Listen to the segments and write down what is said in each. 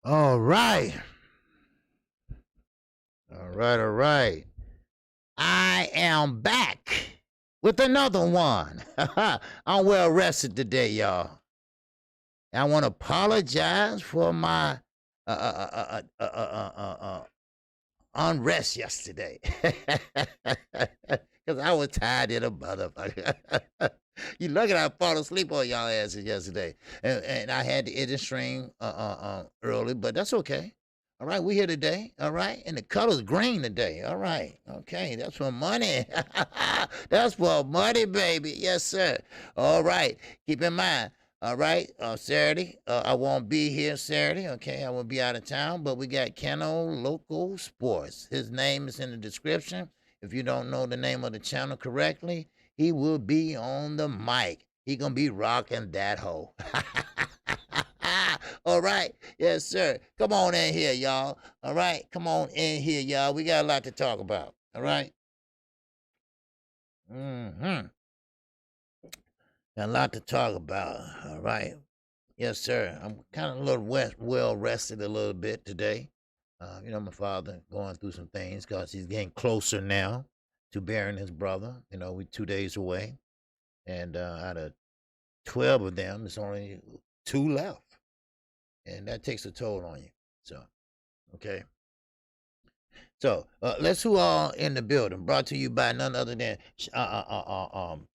All right. All right. I am back with another one. I'm well rested today, y'all. I want to apologize for my unrest yesterday. Because I was tired in a motherfucker. You lucky I fall asleep on y'all asses yesterday. And I had to end the stream early, but that's okay. All right, we here today. All right, and the color's green today. All right, okay, that's for money. That's for money, baby. Yes, sir. All right, keep in mind. All right, Saturday, I won't be here Saturday. Okay, I will be out of town, but we got CANO LOCO Sports. His name is in the description. If you don't know the name of the channel correctly, he will be on the mic. He gonna be rocking that hoe. All right. Yes, sir. Come on in here, y'all. All right. Come on in here, y'all. We got a lot to talk about. All right. Mm-hmm. Got a lot to talk about. All right. Yes, sir. I'm kind of a little well rested a little bit today. My father going through some things because he's getting closer now to burying his brother. We 2 days away. And out of 12 of them, there's only 2 left. And that takes a toll on you. So, okay. So, let's who all in the building. Brought to you by none other than, I'm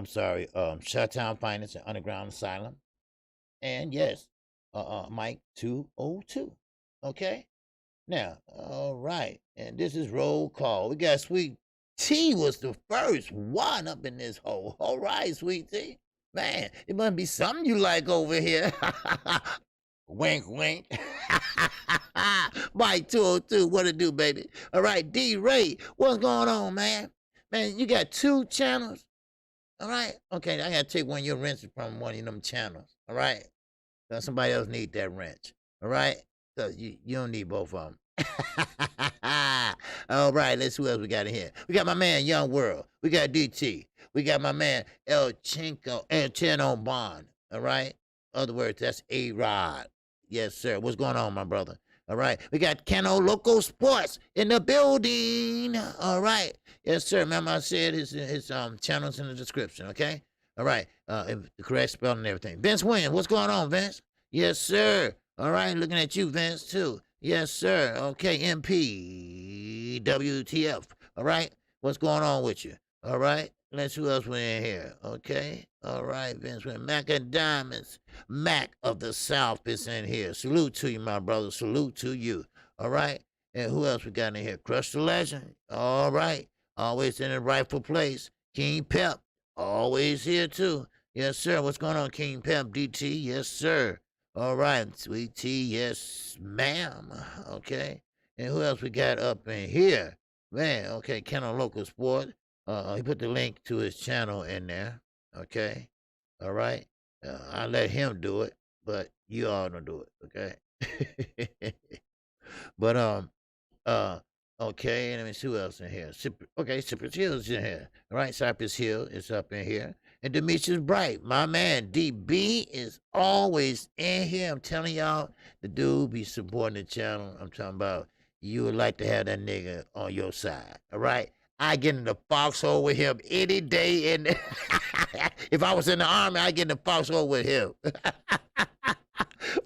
sorry, Shuttown Finance and Underground Asylum. And yes, Mike 202. Okay. Now, all right. And this is roll call. We got Sweet T was the first one up in this hole. All right, Sweet T. Man, it must be something you like over here. Wink, wink. Mike 202, what it do, baby? All right, D Ray, what's going on, man? Man, you got 2 channels? All right. Okay, I got to take one of your wrenches from one of them channels. All right. Somebody else need that wrench. All right. So you don't need both of them. All right, let's see who else we got in here. We got my man Young World. We got DT. We got my man El Cheno Bond. All right. Other words, that's A-Rod. Yes, sir. What's going on, my brother? All right. We got CANO LOCO Sports in the building. All right. Yes, sir. Remember I said his channel's in the description, okay? All right. The correct spelling and everything. Vince Williams, what's going on, Vince? Yes, sir. All right. Looking at you, Vince, too. Yes, sir. Okay, MP, WTF. All right. What's going on with you? All right. Let's see who else we in here. Okay. All right, Vince. Mac and Diamonds. Mac of the South is in here. Salute to you, my brother. Salute to you. All right. And who else we got in here? Crush the Legend. All right. Always in the rightful place. King Pep. Always here, too. Yes, sir. What's going on, King Pep? DT? Yes, sir. All right, Sweet Tea, yes, ma'am. Okay. And who else we got up in here? Man, okay, CANO LOCO Sport. He put the link to his channel in there. Okay. All right. I let him do it, but you all don't do it, okay? But okay, let me see who else in here. Cypress Hill's in here. All right, Cypress Hill is up in here. And Demetrius Bright, my man, DB is always in here. I'm telling y'all, the dude be supporting the channel. I'm talking about you would like to have that nigga on your side. All right? I get in the foxhole with him any day. And if I was in the army, I get in the foxhole with him.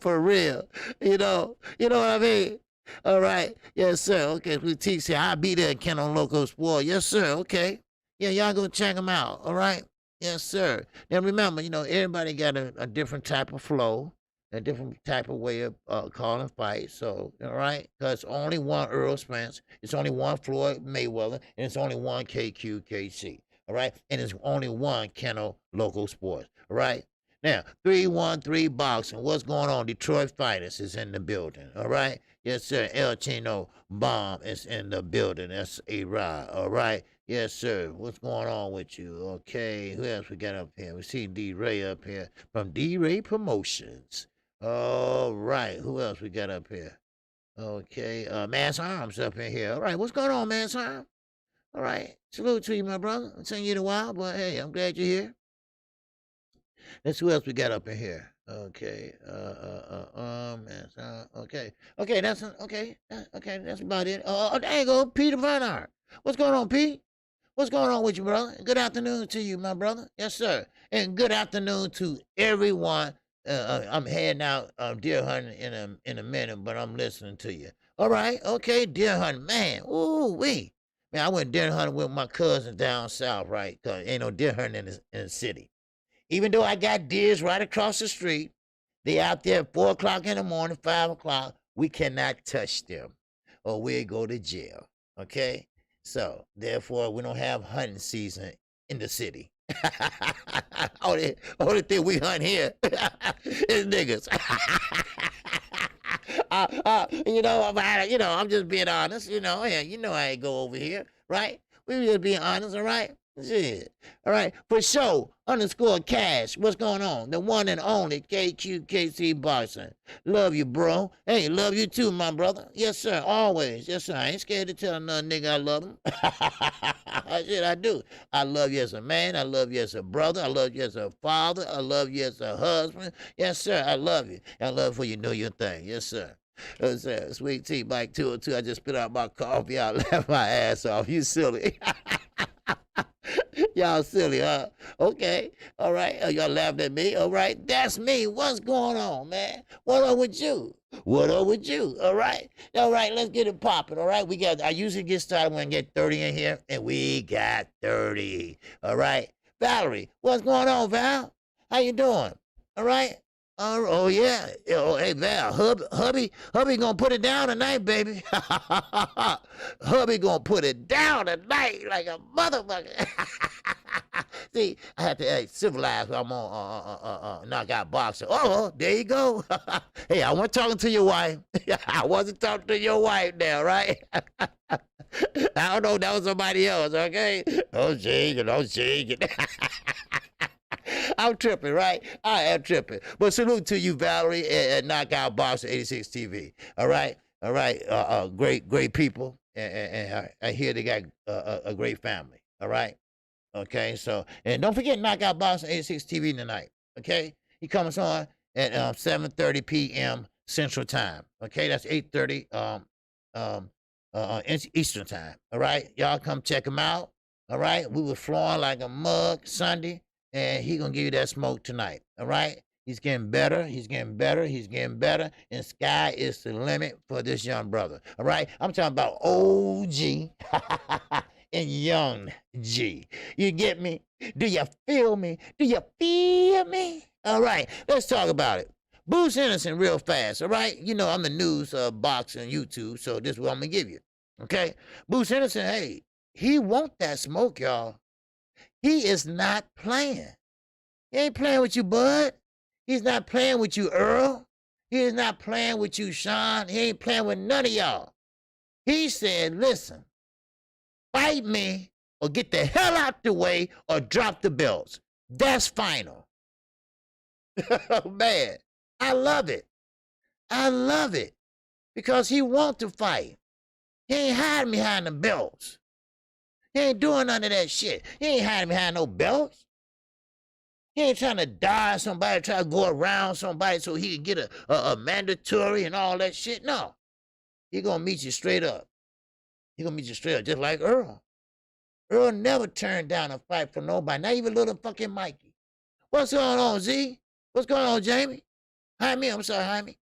For real. You know what I mean? All right. Yes, sir. Okay, we teach you. I'll be there at CANO LOCO Sport. Yes, sir. Okay. Yeah, y'all go check them out. All right. Yes, sir. Now remember, everybody got a different type of flow, a different type of way of calling fights. So, all right, because only one Earl Spence, it's only one Floyd Mayweather, and it's only one KQKC. All right, and it's only one CANO LOCO Sports. All right. Now, 313 Boxing. What's going on? Detroit Fighters is in the building. All right. Yes, sir. El Chino Bomb is in the building. That's A-Rod. All right. Yes, sir. What's going on with you? Okay. Who else we got up here? We see D-Ray up here from D-Ray Promotions. All right. Who else we got up here? Okay. Mass Arms up in here. All right. What's going on, Mass Arms? All right. Salute to you, my brother. I've seen you in a while, but hey, I'm glad you're here. Let's see who else we got up in here. Okay. Okay. Okay, that's okay. Okay, that's about it. There you go, Peter Van Art. What's going on, Pete? What's going on with you, brother? Good afternoon to you, my brother. Yes, sir. And good afternoon to everyone. I'm heading out deer hunting in a minute, but I'm listening to you. All right, okay, deer hunting, man. Ooh wee, man. I went deer hunting with my cousin down south, right? Cause ain't no deer hunting in the city. Even though I got deers right across the street, they out there at 4 o'clock in the morning, 5 o'clock. We cannot touch them, or we'll go to jail. Okay. So therefore, we don't have hunting season in the city. only thing we hunt here is niggas. I'm just being honest. Yeah, I ain't go over here, right? We just being honest, all right? Shit. All right. For sure. _cash. What's going on? The one and only KQKC boxing. Love you, bro. Hey, love you too, my brother. Yes, sir. Always. Yes, sir. I ain't scared to tell another nigga I love him. Shit, I do. I love you as a man. I love you as a brother. I love you as a father. I love you as a husband. Yes, sir. I love you. I love for you know your thing. Yes, sir. Sweet tea, Mike 202. I just spit out my coffee. I laughed my ass off. You silly. Y'all silly, huh? Okay. All right. Y'all laughing at me. All right. That's me. What's going on, man? What up with you? What up with you? All right. All right. Let's get it popping. All right. I usually get started when I get 30 in here, and we got 30. All right. Valerie, what's going on, Val? How you doing? All right. Oh yeah. Oh, hey Val, hubby gonna put it down tonight, baby. Hubby gonna put it down tonight like a motherfucker. See, I had to civilize. I'm on knockout boxer. Oh, there you go. Hey, I wasn't talking to your wife. I wasn't talking to your wife now, right? I don't know. That was somebody else. Okay. Don't shake it. I'm tripping, right? I am tripping. But salute to you, Valerie, at Knockout Boxer 86 TV. All right? All right. Great people. And I hear they got a great family. All right? Okay, so, and don't forget Knockout Boxer 86 TV tonight. Okay? He comes on at 7:30 p.m. Central Time. Okay? That's 8:30 Eastern Time. All right? Y'all come check him out. All right? We were flowing like a mug Sunday. And he gonna give you that smoke tonight. All right? He's getting better. He's getting better. He's getting better. And sky is the limit for this young brother. All right? I'm talking about OG and young G. You get me? Do you feel me? Do you feel me? All right. Let's talk about it. Bruce Henderson real fast. All right? You know I'm the news boxing YouTube, so this is what I'm gonna give you. Okay? Bruce Henderson, hey, he want that smoke, y'all. He is not playing. He ain't playing with you, Bud. He's not playing with you, Earl. He is not playing with you, Sean. He ain't playing with none of y'all. He said, listen, fight me or get the hell out the way or drop the belts. That's final. Oh, man, I love it. I love it because he wants to fight. He ain't hiding behind the belts. He ain't doing none of that shit. He ain't hiding behind no belts. He ain't trying to dodge somebody, try to go around somebody so he can get a mandatory and all that shit. No. He gonna meet you straight up. He gonna meet you straight up, just like Earl. Earl never turned down a fight for nobody, not even little fucking Mikey. What's going on, Z? What's going on, Jamie? Jaime, I'm sorry, Jaime.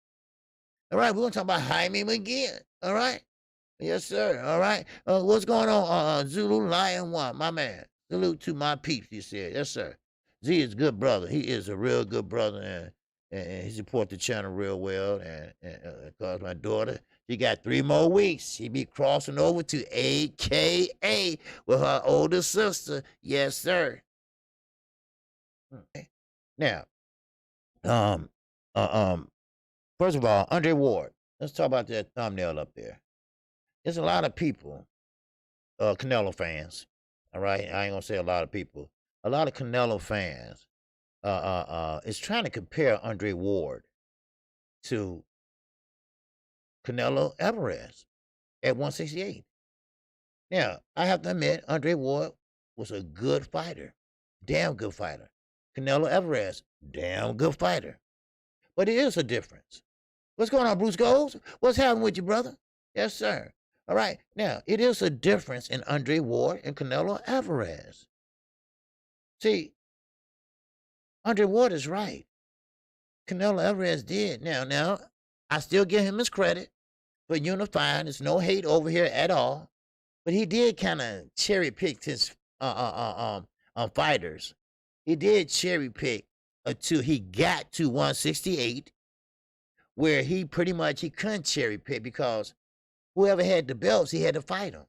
All right, we're gonna talk about Jaime again. All right? Yes, sir. All right. What's going on? Zulu Lion One, my man. Salute to my peeps, he said. Yes, sir. Z is a good brother. He is a real good brother, and he support the channel real well. And cause my daughter, she got 3 more weeks. She be crossing over to AKA with her older sister. Yes, sir. Okay. Now, first of all, Andre Ward. Let's talk about that thumbnail up there. There's a lot of people, Canelo fans. All right, I ain't gonna say a lot of people. A lot of Canelo fans is trying to compare Andre Ward to Canelo Alvarez at 168. Now, I have to admit, Andre Ward was a good fighter, damn good fighter. Canelo Alvarez, Damn good fighter. But it is a difference. What's going on, Bruce Gold? What's happening with you, brother? Yes, sir. All right. Now, it is a difference in Andre Ward and Canelo Alvarez. See, Andre Ward is right. Canelo Alvarez did. Now, I still give him his credit for unifying. There's no hate over here at all. But he did kind of cherry pick his fighters. He did cherry pick until he got to 168, where he pretty much he couldn't cherry pick because whoever had the belts, he had to fight them.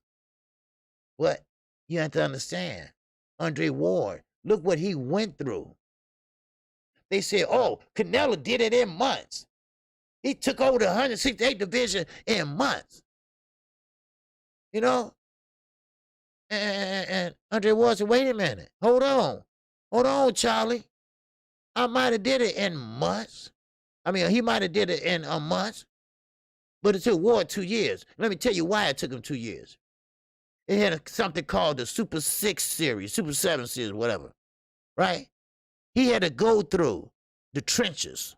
But you have to understand, Andre Ward, look what he went through. They said, oh, Canelo did it in months. He took over the 168 division in months. You know? And Andre Ward said, wait a minute. Hold on, Charlie. I might have did it in months. I mean, he might have did it in a month. But it took Ward 2 years. Let me tell you why it took him 2 years. It had something called the Super 6 series, Super 7 series, whatever. Right? He had to go through the trenches.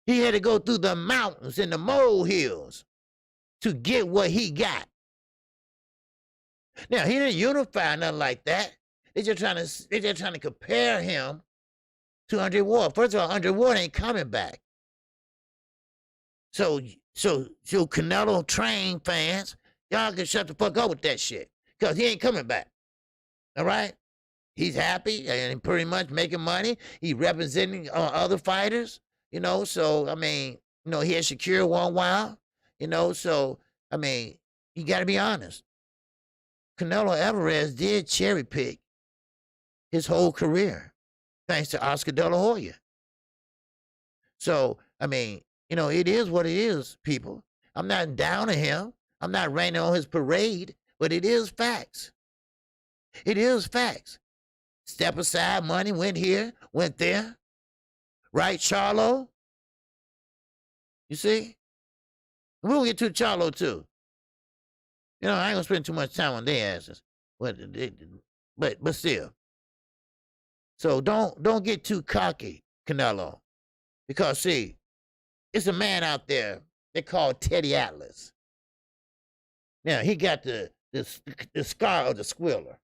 He had to go through the mountains and the molehills to get what he got. Now, he didn't unify nothing like that. They're just trying to compare him to Andre Ward. First of all, Andre Ward ain't coming back. So Canelo train fans, y'all can shut the fuck up with that shit. Because he ain't coming back. All right? He's happy and pretty much making money. He representing other fighters, you know. So, I mean, you know, he had Shakira one while, you know. So, I mean, you got to be honest. Canelo Alvarez did cherry pick his whole career, thanks to Oscar De La Hoya. So, I mean, you know, it is what it is, people. I'm not down on him. I'm not raining on his parade, but it is facts. It is facts. Step aside, money went here, went there. Right, Charlo? You see? We'll get to Charlo, too. You know, I ain't gonna spend too much time on their asses. But still. So don't get too cocky, Canelo. Because, see, it's a man out there they call Teddy Atlas. Now, he got the scar of the squiller.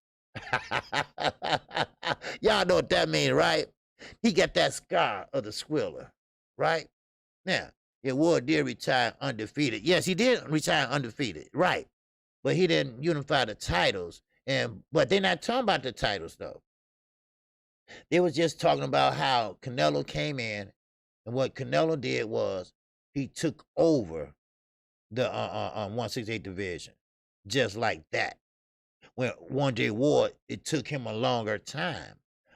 Y'all know what that means, right? He got that scar of the squiller, right? Now, Ward did retire undefeated. Yes, he did retire undefeated, right? But he didn't unify the titles. But they're not talking about the titles, though. They was just talking about how Canelo came in, and what Canelo did was he took over the 168 division, just like that. When Andre Ward, it took him a longer time.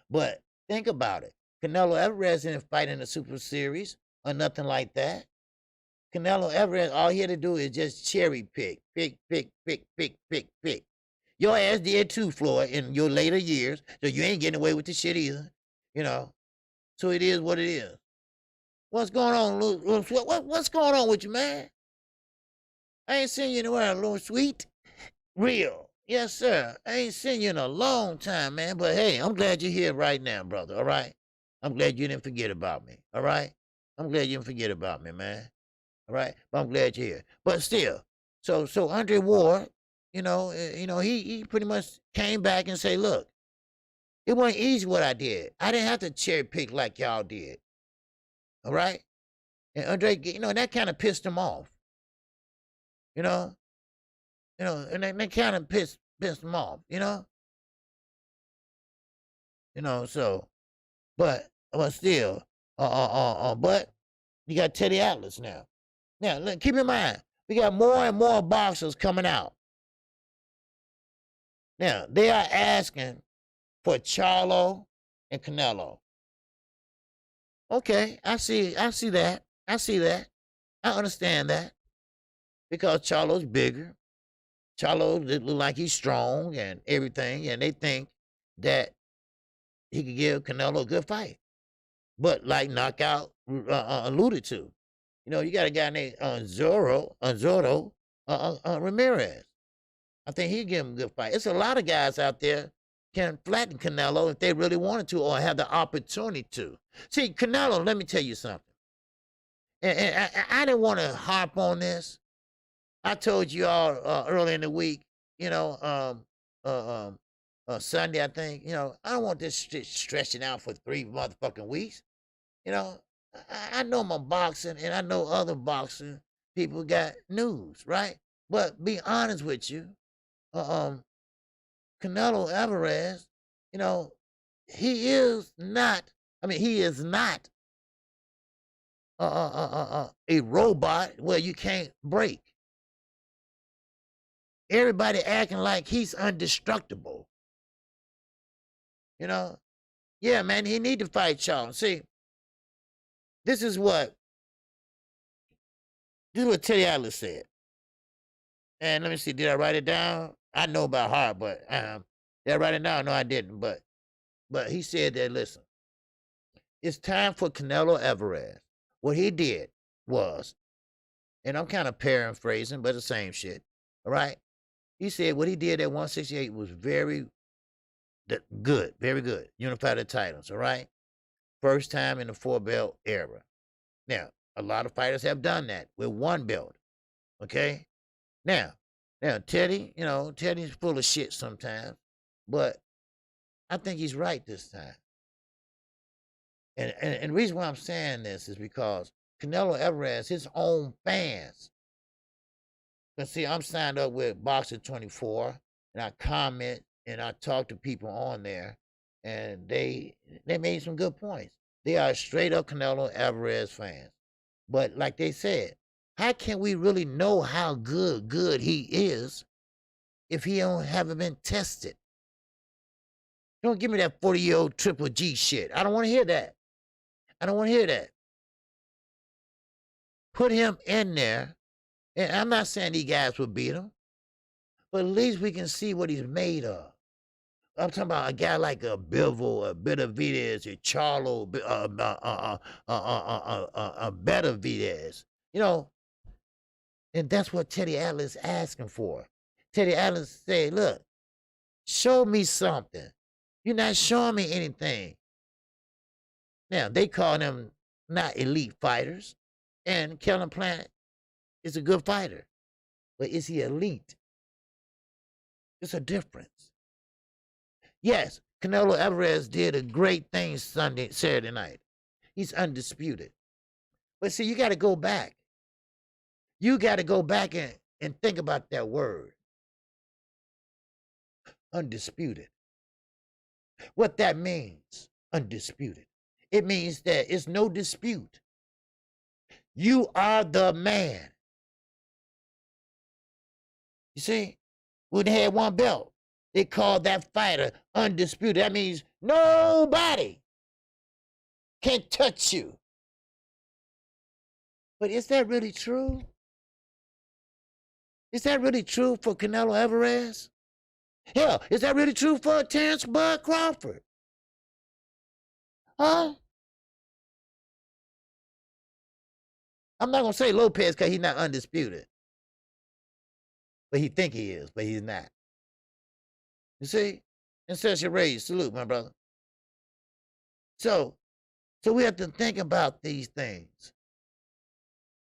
But think about it. Canelo Alvarez didn't fight in the Super Series or nothing like that. Canelo Alvarez, all he had to do is just cherry pick. Your ass did too, Floyd, in your later years, so you ain't getting away with the shit either, you know. So it is what it is. What's going on, Lou? What's going on with you, man? I ain't seen you anywhere, little sweet. Real. Yes, sir. I ain't seen you in a long time, man. But hey, I'm glad you're here right now, brother. All right? I'm glad you didn't forget about me. All right? I'm glad you didn't forget about me, man. All right? But I'm glad you're here. But still, so Andre Ward, he pretty much came back and say, look, it wasn't easy what I did. I didn't have to cherry pick like y'all did. All right? And Andre, that kind of pissed him off. And that kind of pissed him off, so, but still, but you got Teddy Atlas now. Now, look, keep in mind, we got more and more boxers coming out. Now, they are asking for Charlo and Canelo. Okay, I see that. I understand that. Because Charlo's bigger. Charlo look like he's strong and everything, and they think that he could give Canelo a good fight. But like Knockout alluded to, you got a guy named Zorro Ramirez. I think he'd give him a good fight. It's a lot of guys out there can flatten Canelo if they really wanted to or have the opportunity to. See, Canelo, let me tell you something. And I didn't want to harp on this. I told you all early in the week, you know, Sunday, I think, you know, I don't want this shit stretching out for 3 motherfucking weeks. You know, I know my boxing and I know other boxing people got news, right? But be honest with you, Canelo Alvarez, you know, he is not, he is not a robot where you can't break. Everybody acting like he's indestructible. You know? Yeah, man, he need to fight Charlo. See, this is what Teddy Atlas said. And let me see, did I write it down? I know about heart, but did I write it down? No, I didn't. But he said that, listen, it's time for Canelo Alvarez. What he did was, and I'm kind of paraphrasing, but the same shit. All right? He said what he did at 168 was very good, very good. Unified the titles, all right? First time in the 4-belt era. Now, a lot of fighters have done that with 1 belt, okay? Now, Teddy, you know, Teddy's full of shit sometimes, but I think he's right this time. And the reason why I'm saying this is because Canelo Alvarez, his own fans, because see, I'm signed up with Boxer 24, and I comment and I talk to people on there, and they made some good points. They are straight up Canelo Alvarez fans. But like they said, how can we really know how good he is if he haven't been tested? Don't give me that 40-year-old Triple G shit. I don't want to hear that. I don't want to hear that. Put him in there. And I'm not saying these guys will beat him, but at least we can see what he's made of. I'm talking about a guy like a Bivol, a Benavidez, a Charlo, a Benavidez. You know, and that's what Teddy Atlas is asking for. Teddy Atlas said, look, show me something. You're not showing me anything. Now, they call them not elite fighters, and Kellen Plant is a good fighter, but is he elite? It's a difference. Yes, Canelo Alvarez did a great thing Saturday night. He's undisputed. But see, you got to go back. You got to go back and think about that word. Undisputed. What that means, undisputed. It means that it's no dispute. You are the man. You see, when they had 1 belt, they called that fighter undisputed. That means nobody can touch you. But is that really true? Is that really true for Canelo Alvarez? Hell, is that really true for Terence Crawford? Huh? I'm not going to say Lopez because he's not undisputed. But he think he is, but he's not. You see? And Cecil Reyes, salute, my brother. So we have to think about these things.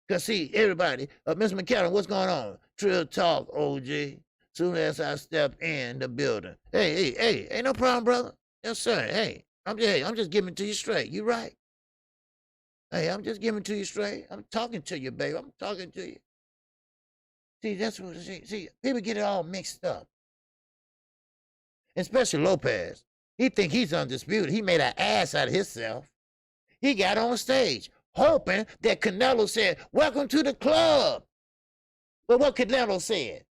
Because, see, everybody, Mr. McCarron, what's going on? Trill talk, OG. Soon as I step in the building. Hey, ain't no problem, brother. Yes, sir. Hey, I'm just giving it to you straight. You right. Hey, I'm just giving it to you straight. I'm talking to you, baby. I'm talking to you. See, that's what, see, people get it all mixed up. Especially Lopez. He think he's undisputed. He made an ass out of himself. He got on stage hoping that Canelo said, welcome to the club. But what Canelo said?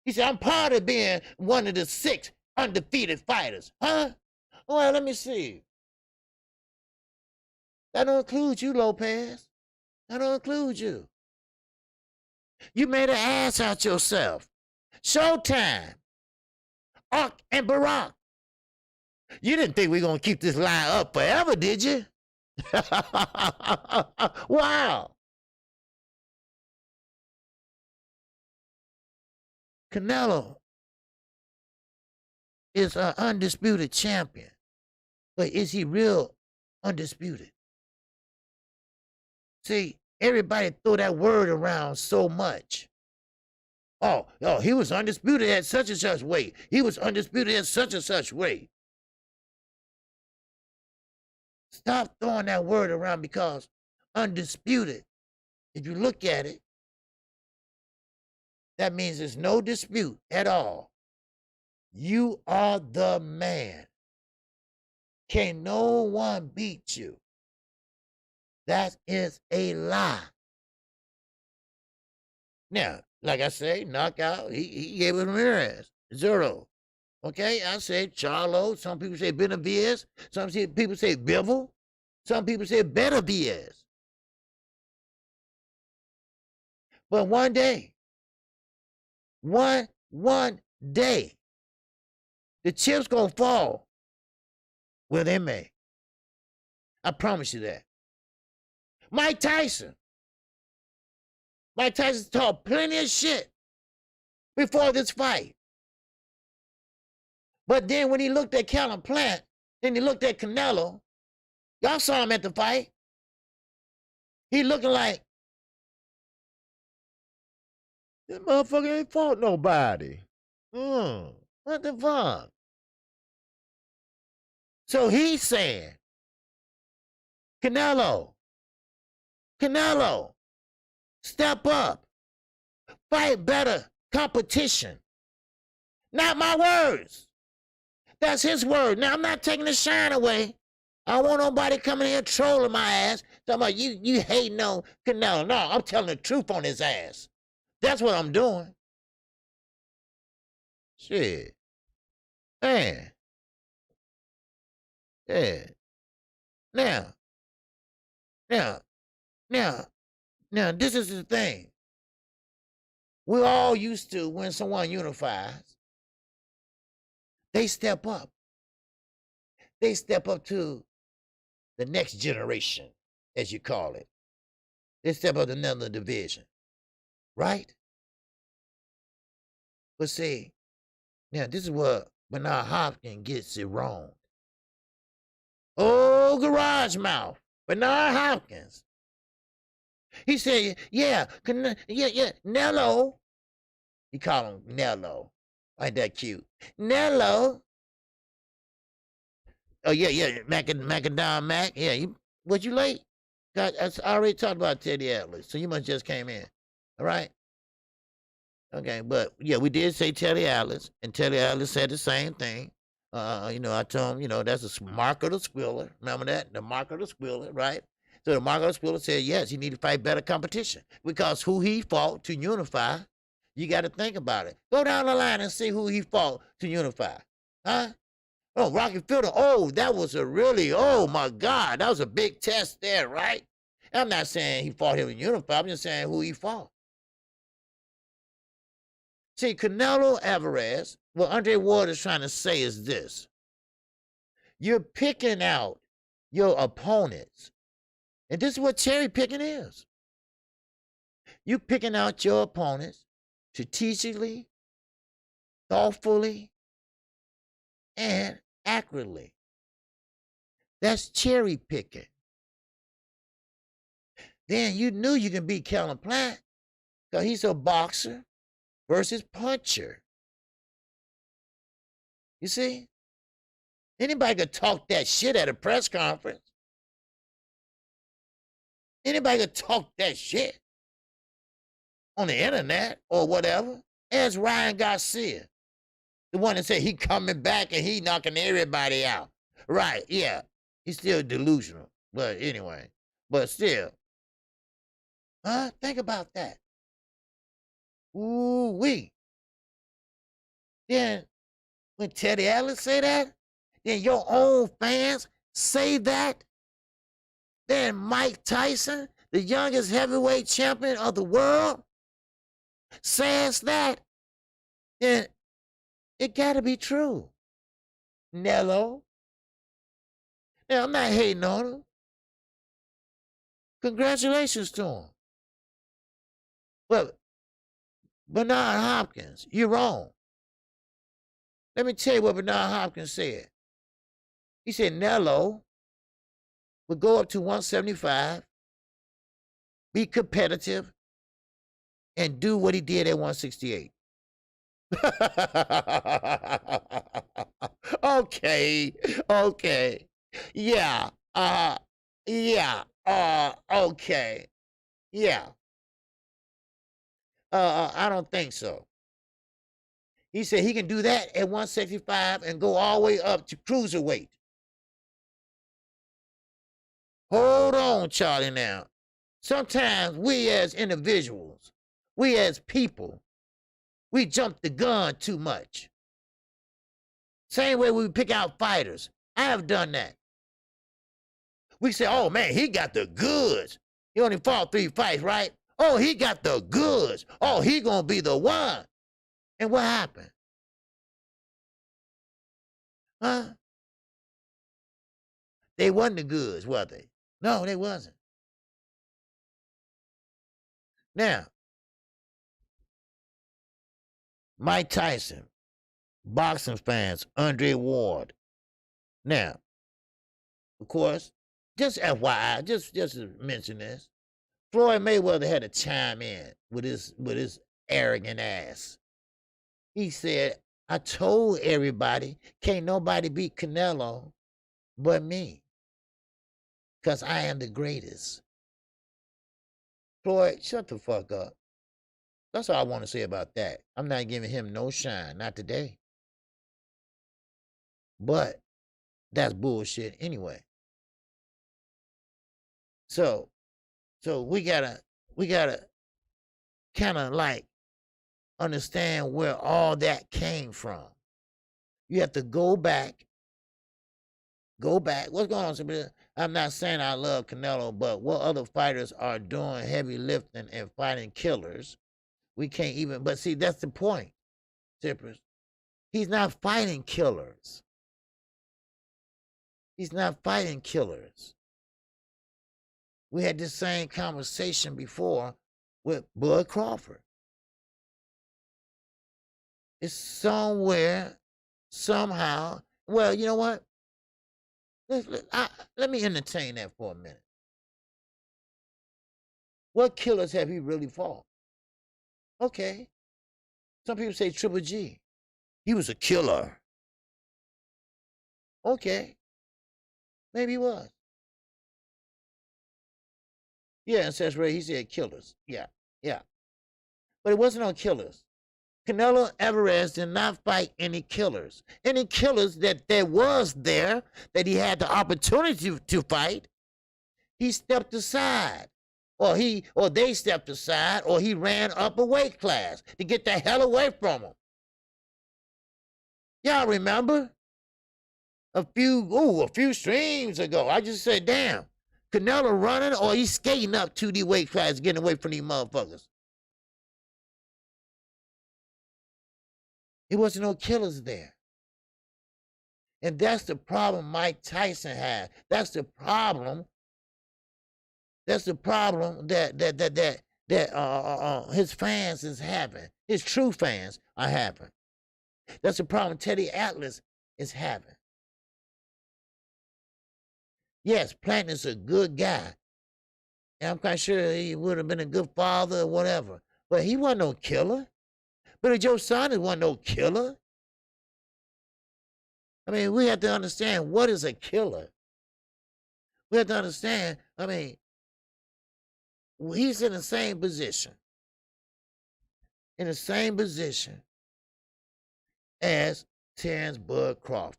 He said, I'm part of being one of the 6 undefeated fighters. Huh? Well, let me see. That don't include you, Lopez. That don't include you. You made an ass out yourself. Showtime. Ark and Barack. You didn't think we were going to keep this line up forever, did you? Wow. Canelo is an undisputed champion. But is he real undisputed? See, everybody throw that word around so much. Oh, he was undisputed at such and such weight. He was undisputed at such and such weight. Stop throwing that word around, because undisputed, if you look at it, that means there's no dispute at all. You are the man. Can't no one beat you. That is a lie. Now, like I say, knockout, he gave it Ramirez, 0. Okay, I say Charlo. Some people say Benavides. Some people say Bivol. Some people say Benavides. But one day, one day, the chips gonna fall where they may. I promise you that. Mike Tyson talked plenty of shit before this fight. But then when he looked at Callum Plant, then he looked at Canelo, y'all saw him at the fight. He looking like, this motherfucker ain't fought nobody. What the fuck? So he's saying, Canelo, step up, fight better competition. Not my words. That's his word. Now, I'm not taking the shine away. I don't want nobody coming here trolling my ass, talking about you hating on Canelo. No, I'm telling the truth on his ass. That's what I'm doing. Shit. Man. Yeah. Now, this is the thing. We're all used to when someone unifies, they step up. They step up to the next generation, as you call it. They step up to another division, right? But see, now this is where Bernard Hopkins gets it wrong. Oh, garage mouth, Bernard Hopkins. He said, yeah, Nello. He called him Nello. Ain't that cute? Nello. Oh, yeah, Macadam Mac. Yeah, was you late? God, I already talked about Teddy Atlas, so you must just came in. All right? Okay, but yeah, we did say Teddy Atlas, and Teddy Atlas said the same thing. I told him, that's a mark of the squiller. Remember that? The mark of the squiller, right? So the mark of the squiller said, yes, he need to fight better competition. Because who he fought to unify, you got to think about it. Go down the line and see who he fought to unify. Huh? Oh, Rocky Fielder. Oh, that was oh my God, that was a big test there, right? I'm not saying he fought him to unify. I'm just saying who he fought. See, Canelo Alvarez, what Andre Ward is trying to say is this. You're picking out your opponents. And this is what cherry picking is. You're picking out your opponents strategically, thoughtfully, and accurately. That's cherry picking. Then you knew you can beat Callum Plant because he's a boxer versus puncher. You see? Anybody could talk that shit at a press conference. Anybody could talk that shit on the internet or whatever. As Ryan Garcia, the one that said he coming back and he knocking everybody out. Right, yeah. He's still delusional. But anyway, but still. Huh? Think about that. Ooh-wee. Then, when Teddy Atlas say that, then your own fans say that, then Mike Tyson, the youngest heavyweight champion of the world, says that, then it got to be true. Nello. Now, I'm not hating on him. Congratulations to him. But Bernard Hopkins, you're wrong. Let me tell you what Bernard Hopkins said. He said Canelo would go up to 175, be competitive, and do what he did at 168. Okay, okay. Yeah, yeah, okay. Yeah. I don't think so. He said he can do that at 165 and go all the way up to cruiserweight. Hold on, Charlie, now. Sometimes we as individuals, we as people, we jump the gun too much. Same way we pick out fighters. I have done that. We say, oh man, he got the goods. He only fought 3 fights, right? Oh, he got the goods. Oh, he gonna be the one. And what happened? Huh? They wasn't the goods, were they? No, they wasn't. Now, Mike Tyson, boxing fans, Andre Ward. Now, of course, just FYI, just to mention this, Floyd Mayweather had to chime in with his arrogant ass. He said, I told everybody, can't nobody beat Canelo but me, because I am the greatest. Floyd, shut the fuck up. That's all I want to say about that. I'm not giving him no shine, not today. But that's bullshit anyway. So we gotta kind of like understand where all that came from. You have to go back. What's going on, Sabrina? I'm not saying I love Canelo, but what other fighters are doing heavy lifting and fighting killers? We can't even, but see, that's the point, Tippers. He's not fighting killers. He's not fighting killers. We had this same conversation before with Bud Crawford. It's somewhere, somehow. Well, you know what? Let me entertain that for a minute. What killers have he really fought? Okay. Some people say Triple G. He was a killer. Okay. Maybe he was. Yeah, Ancestral Ray, he said killers. Yeah. But it wasn't on killers. Canelo Alvarez did not fight any killers. Any killers that there was there, that he had the opportunity to fight, he stepped aside. Or they stepped aside, or he ran up a weight class to get the hell away from him. Y'all remember? A few streams ago, I just said, damn, Canelo running or he's skating up to the weight class, getting away from these motherfuckers. It wasn't no killers there. And that's the problem Mike Tyson had. That's the problem. That's the problem that his fans is having. His true fans are having. That's the problem Teddy Atlas is having. Yes, Platinum is a good guy. And I'm quite sure he would have been a good father or whatever. But he wasn't no killer. Billy Joe Saunders wasn't no killer. I mean, we have to understand what is a killer. We have to understand, I mean, he's in the same position. In the same position as Terence Bud Crawford.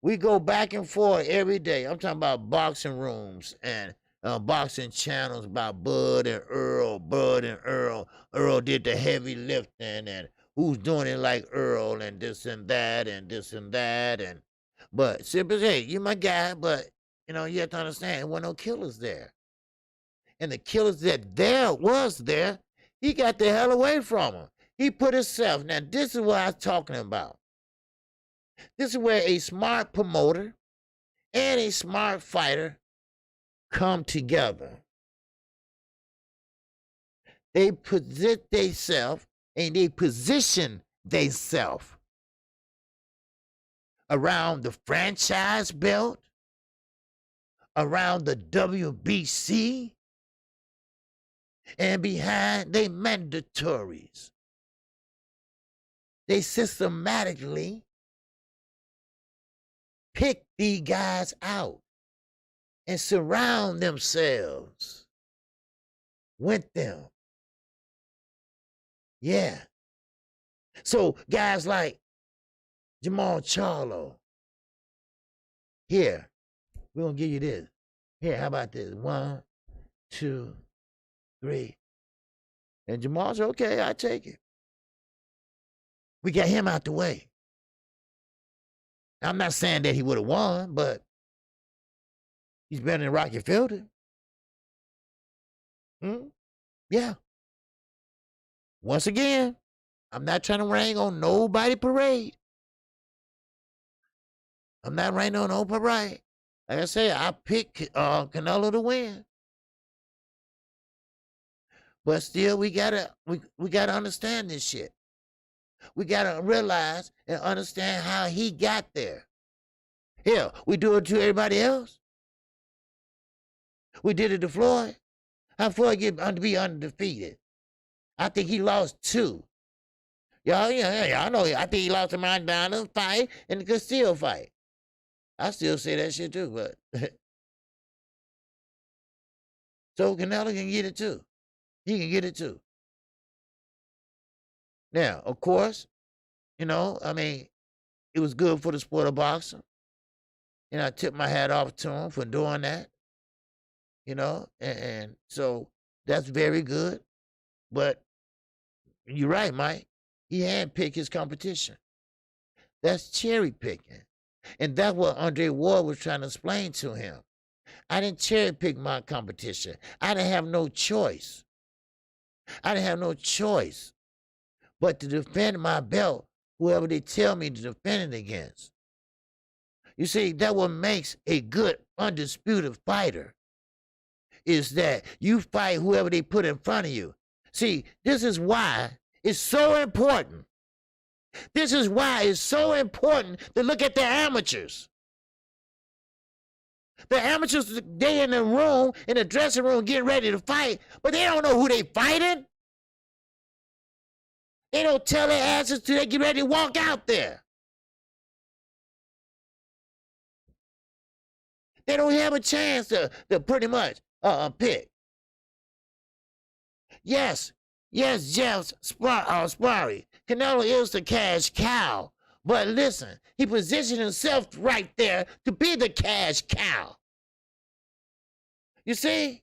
We go back and forth every day. I'm talking about boxing rooms and boxing channels about Bud and Earl. Earl did the heavy lifting and who's doing it like Earl and this and that and this and that. But simply, hey, you my guy, but you have to understand there weren't no killers there. And the killers that was there, he got the hell away from him. He put himself. Now, this is what I'm talking about. This is where a smart promoter and a smart fighter come together. They position themselves around the franchise belt, around the WBC, and behind they mandatories. They systematically pick these guys out and surround themselves with them. Yeah. So guys like Jamal Charlo, here, we're going to give you this. Here, how about this? 1, 2, 3. And Jamal said, okay, I take it. We got him out the way. I'm not saying that he would have won, but he's better than Rocky Fielder. Yeah. Once again, I'm not trying to rain on nobody parade. I'm not raining on no parade. Like I said, I picked Canelo to win. But still, we gotta understand this shit. We gotta realize and understand how he got there. Hell, we do it to everybody else. We did it to Floyd. How Floyd get to be undefeated? I think he lost 2. Yeah, I know. I think he lost to Montana fight and the Castillo fight. I still say that shit too, but so Canelo can get it too. He can get it too. Now, of course, I mean, it was good for the sport of boxing. And I tip my hat off to him for doing that. And so that's very good. But you're right, Mike. He handpicked his competition. That's cherry picking. And that's what Andre Ward was trying to explain to him. I didn't cherry pick my competition. I didn't have no choice. I didn't have no choice but to defend my belt, whoever they tell me to defend it against. You see, that what makes a good undisputed fighter is that you fight whoever they put in front of you. See, this is why it's so important. This is why it's so important to look at the amateurs. The amateurs, they in the room, in the dressing room, getting ready to fight, but they don't know who they fighting. They don't tell their asses till they get ready to walk out there. They don't have a chance to pretty much pick. Yes, Jeff Sparry. Canelo is the cash cow. But listen, he positioned himself right there to be the cash cow. You see?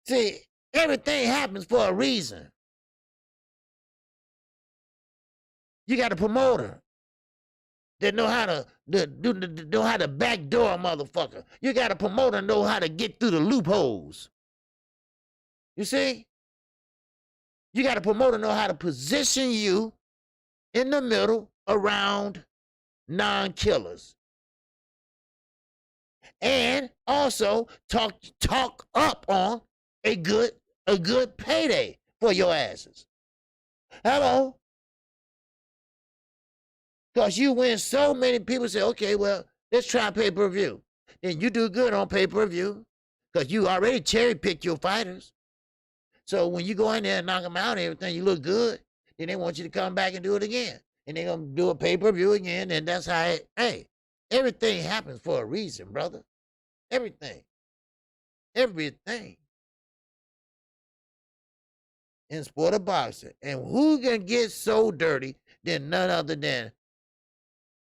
See, everything happens for a reason. You got a promoter that know how to backdoor a motherfucker. You got a promoter know how to get through the loopholes. You see? You got a promoter know how to position you in the middle around non-killers. And also talk up on a good payday for your asses. Hello? Because you win so many people say, okay, well, let's try pay-per-view. Then you do good on pay-per-view because you already cherry-picked your fighters. So when you go in there and knock them out and everything, you look good, then they want you to come back and do it again. And they're going to do a pay-per-view again, and that's how everything happens for a reason, brother. Everything. Everything. In sport of boxing. And who can get so dirty than none other than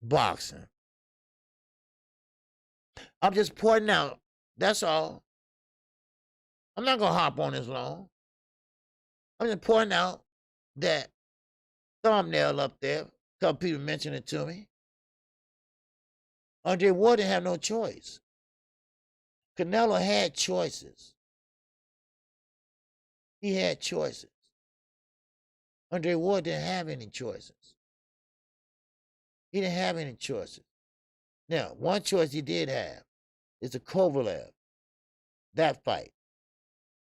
boxing? I'm just pointing out. That's all. I'm not going to hop on this long. I'm just pointing out that thumbnail up there. A couple people mentioned it to me. Andre Ward didn't have no choice. Canelo had choices. He had choices. Andre Ward didn't have any choices. He didn't have any choices. Now, one choice he did have is the Kovalev. That fight.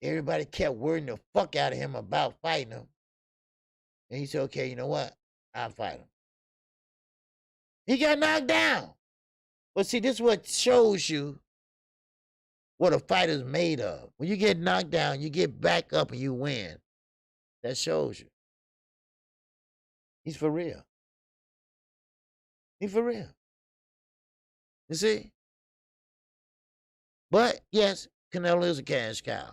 Everybody kept worrying the fuck out of him about fighting him. And he said, okay, you know what? I'll fight him. He got knocked down. But see, this is what shows you what a fighter's made of. When you get knocked down, you get back up and you win. That shows you. He's for real. He's for real. You see? But, yes, Canelo is a cash cow.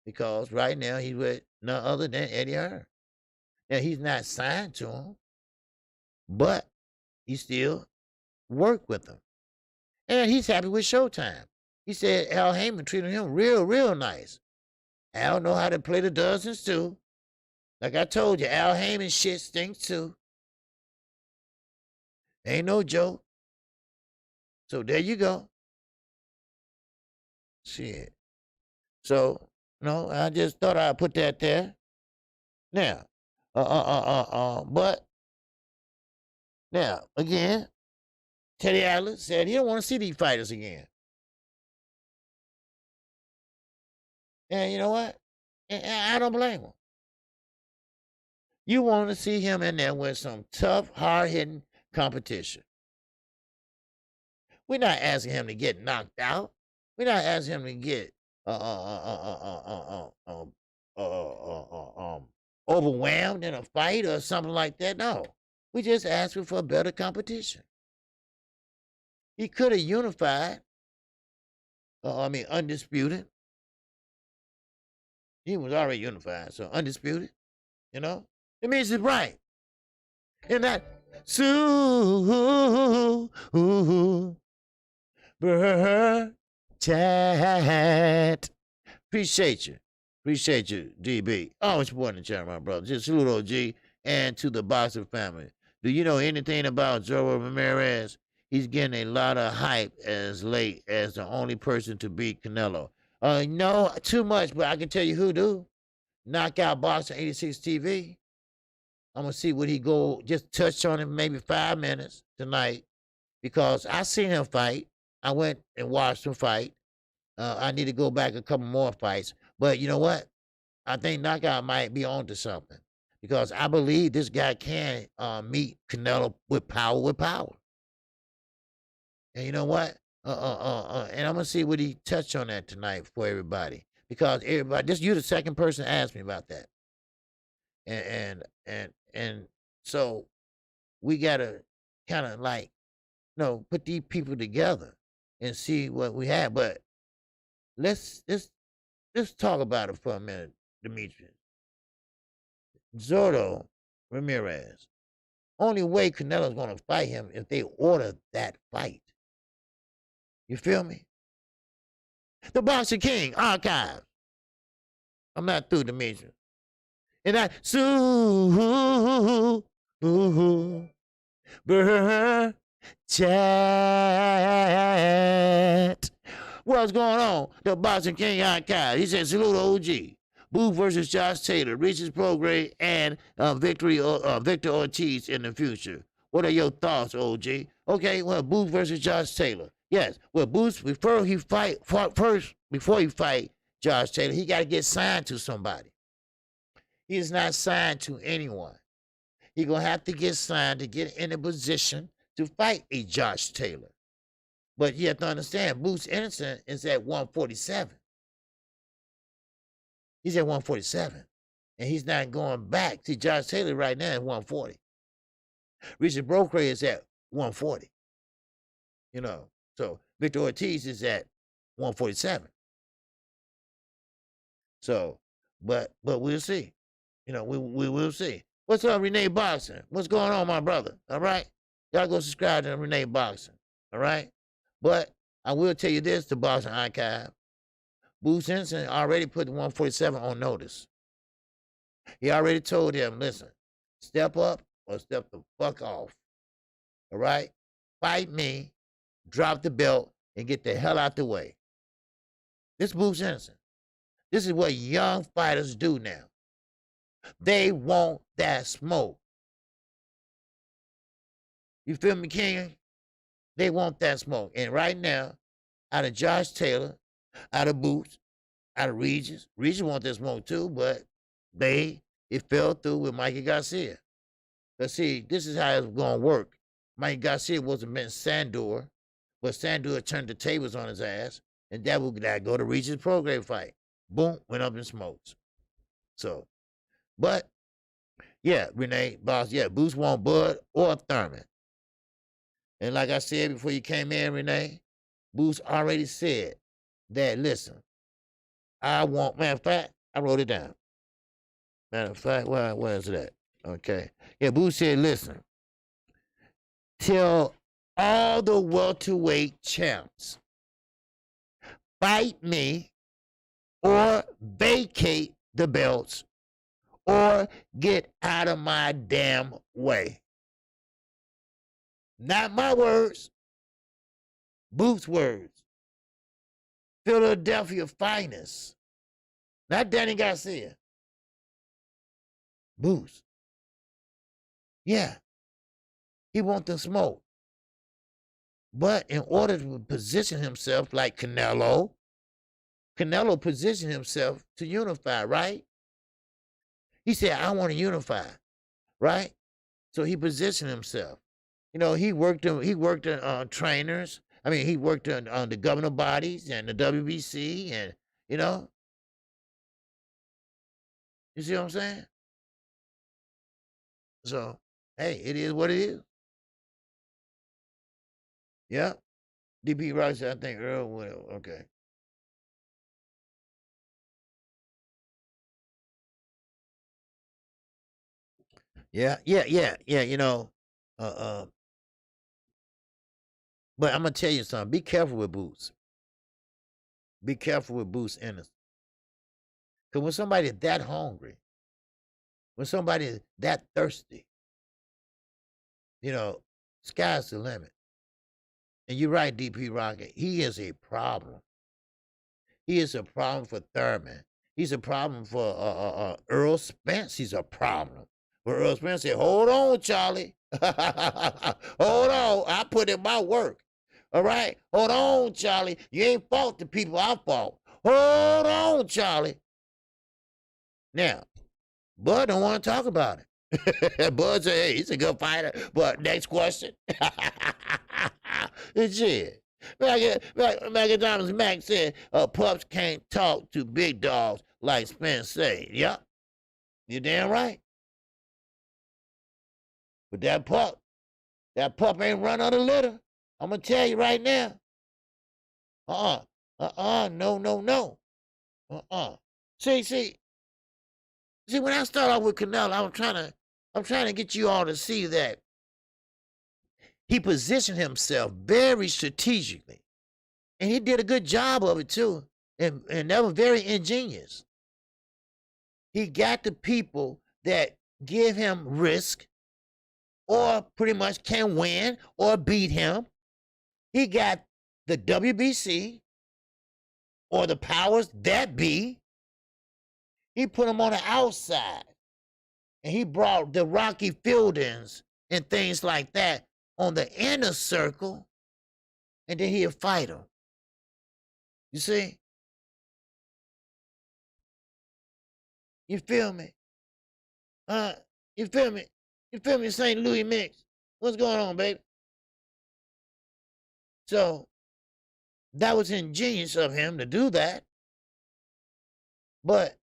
Because right now he's with none other than Eddie Hearn. Now, he's not signed to him, but he still work with him. And he's happy with Showtime. He said Al Heyman treated him real, real nice. Al know how to play the dozens too. Like I told you, Al Heyman shit stinks too. Ain't no joke. So there you go. Shit. So, no, I just thought I'd put that there. Now, but now, again, Teddy Atlas said he don't want to see these fighters again. And you know what? And I don't blame him. You want to see him in there with some tough, hard-hitting competition. We're not asking him to get knocked out. We're not asking him to get overwhelmed in a fight or something like that. No, we just asking for better competition. He could have unified. Undisputed. He was already unified, so undisputed. You know, it means it's right. And that chat. Appreciate you, DB. Always supporting the channel, my brother. Just salute OG and to the Boxer family. Do you know anything about Joe Ramirez? He's getting a lot of hype as late as the only person to beat Canelo. No, too much, but I can tell you who do. Knockout Boxing 86 TV. I'm going to see what he go, just touch on him maybe 5 minutes tonight because I seen him fight. I went and watched him fight. I need to go back a couple more fights. But you know what? I think Knockout might be on to something because I believe this guy can meet Canelo with power. And you know what? And I'm gonna see what he touched on that tonight for everybody because everybody. This you the second person to ask me about that. And so we gotta kind of like, put these people together and see what we have. But let's talk about it for a minute, Demetrius. Zordo Ramirez. Only way Canelo's gonna fight him if they order that fight. You feel me? The Boxing King Archive. I'm not through, Demetrius. And I chat. What's going on? The Boxing King Archive. He said, salute OG. Booth versus Josh Taylor, Reese's Prograde, and Victor Ortiz in the future. What are your thoughts, OG? Okay, well, Booth versus Josh Taylor. Yes, well, Booth, before he fight Josh Taylor, he got to get signed to somebody. He is not signed to anyone. He's going to have to get signed to get in a position to fight a Josh Taylor. But you have to understand, Booth's innocent is at 147. He's at 147. And he's not going back. See, Josh Taylor right now is 140. Richard Brocray is at 140. So Victor Ortiz is at 147. So, but we'll see. We will see. What's up, Renee Boxing? What's going on, my brother? All right? Y'all go subscribe to Renee Boxing. All right? But I will tell you this, the Boxing Archive. Booth Henson already put the 147 on notice. He already told him, listen, step up or step the fuck off. All right? Fight me, drop the belt, and get the hell out the way. This is Booth Henson. This is what young fighters do now. They want that smoke. You feel me, King? They want that smoke. And right now, out of Josh Taylor, out of Booth, out of Regis want that smoke too, but it fell through with Mikey Garcia. But see, this is how it's gonna work. Mike Garcia wasn't meant Sandor, but Sandor turned the tables on his ass, and that would go to Regis Prograis fight. Boom, went up in smokes. So, but yeah, Renee, boss, yeah, Boots want Bud or Thurman. And like I said before you came in, Renee, Boots already said that, listen, I want, matter of fact, I wrote it down. Matter of fact, where is it at? Okay. Yeah, Boots said, listen, tell all the welterweight champs, fight me or vacate the belts or get out of my damn way. Not my words. Boots' words. Philadelphia finest. Not Danny Garcia. Boots. Yeah. He wants the smoke. But in order to position himself like Canelo positioned himself to unify, right? He said, I want to unify, right? So he positioned himself. You know, he worked on trainers. I mean, he worked on the governor bodies and the WBC, and you know, you see what I'm saying? So, hey, it is what it is. Yeah. DP Rock said, I think Earl will. Okay. Yeah. You know, uh, uh, but I'm gonna tell you something. Be careful with Boots. Be careful with Boots Ennis. Because when somebody is that hungry, when somebody is that thirsty, you know, sky's the limit. And you're right, DP Rocket. He is a problem. He is a problem for Thurman. He's a problem for Earl Spence. He's a problem. But Earl Spence said, hold on, Charlie. Hold on. I put in my work. All right? Hold on, Charlie. You ain't fought the people I fought. Hold on, Charlie. Now, Bud don't want to talk about it. Bud said, hey, he's a good fighter. But next question. Shit. Mac Thomas Mac said, pups can't talk to big dogs like Spence said. Yep. You damn right. But that pup ain't run on the litter. I'm going to tell you right now. No. See, when I start off with Canelo, I'm trying to get you all to see that he positioned himself very strategically. And he did a good job of it too. And that was very ingenious. He got the people that give him risk or pretty much can win or beat him. He got the WBC or the powers that be. He put them on the outside. And he brought the Rocky Fieldings and things like that on the inner circle. And then he'll fight them. You see? You feel me? You feel me? You feel me, St. Louis Mix? What's going on, baby? So, that was ingenious of him to do that. But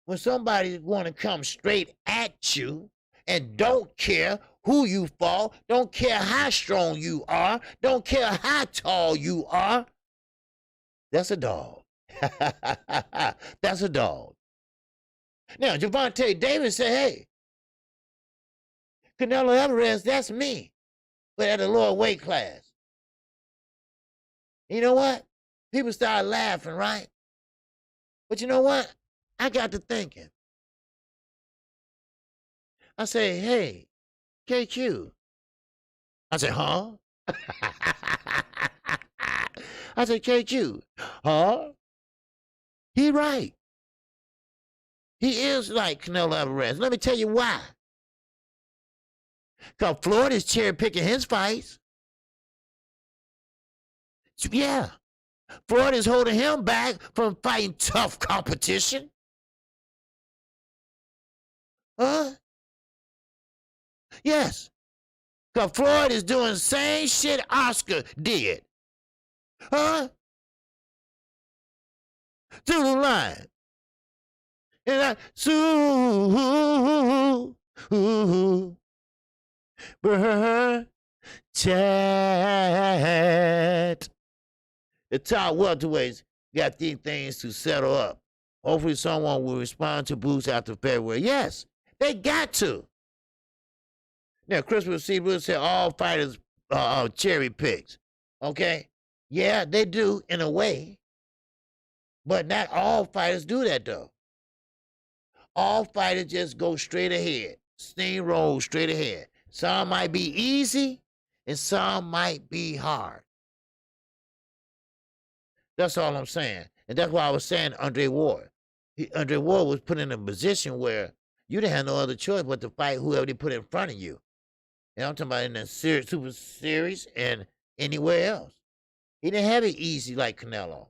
when somebody want to come straight at you and don't care who you fought, don't care how strong you are, don't care how tall you are, that's a dog. That's a dog. Now, Gervonta Davis said, hey, Canelo Alvarez, that's me, but at a lower weight class. You know what? People started laughing, right? But you know what? I got to thinking. I say, hey, KQ. I said, huh? I said, KQ, huh? He right. He is like Canelo Alvarez. Let me tell you why. Because Floyd is cherry picking his fights. Yeah. Floyd is holding him back from fighting tough competition. Huh? Yes. Because Floyd is doing the same shit Oscar did. Huh? Through the line. And I, chat. The top welterweights got these things to settle up. Hopefully someone will respond to Bruce after February. Yes, they got to. Now, Christmas C. Bruce said all fighters cherry picks. Okay? Yeah, they do in a way. But not all fighters do that, though. All fighters just go straight ahead. Steamroll straight ahead. Some might be easy, and some might be hard. That's all I'm saying. And that's why I was saying Andre Ward. Andre Ward was put in a position where you didn't have no other choice but to fight whoever they put in front of you. And I'm talking about in the Super Series and anywhere else. He didn't have it easy like Canelo.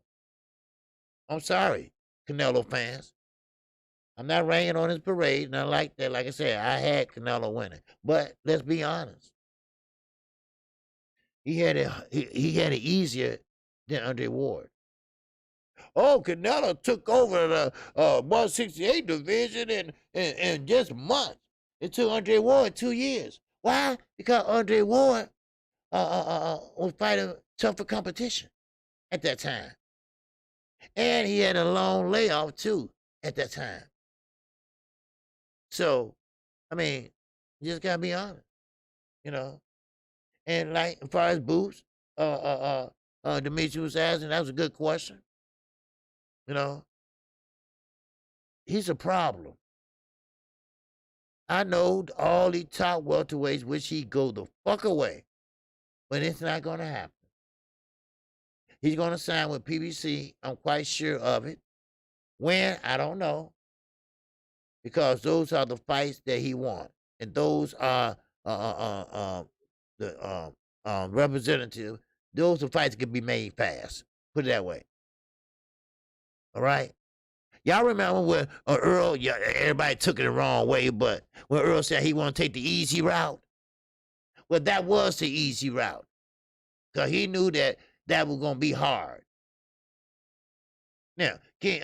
I'm sorry, Canelo fans. I'm not raining on his parade, and I like that. Like I said, I had Canelo winning. But let's be honest. He had it easier than Andre Ward. Oh, Canelo took over the 168 division in just months. It took Andre Ward 2 years. Why? Because Andre Ward was fighting tougher competition at that time. And he had a long layoff, too, at that time. So, I mean, you just got to be honest, you know. And, like, as far as Boots, Demetri was asking, that was a good question. You know, he's a problem. I know all the top welterweights wish he'd go the fuck away, but it's not going to happen. He's going to sign with PBC. I'm quite sure of it. When? I don't know. Because those are the fights that he wants. And those are the representative. Those are fights that can be made fast. Put it that way. All right? Y'all remember when Earl, everybody took it the wrong way, but when Earl said he want to take the easy route? Well, that was the easy route. Because he knew that was going to be hard. Now, King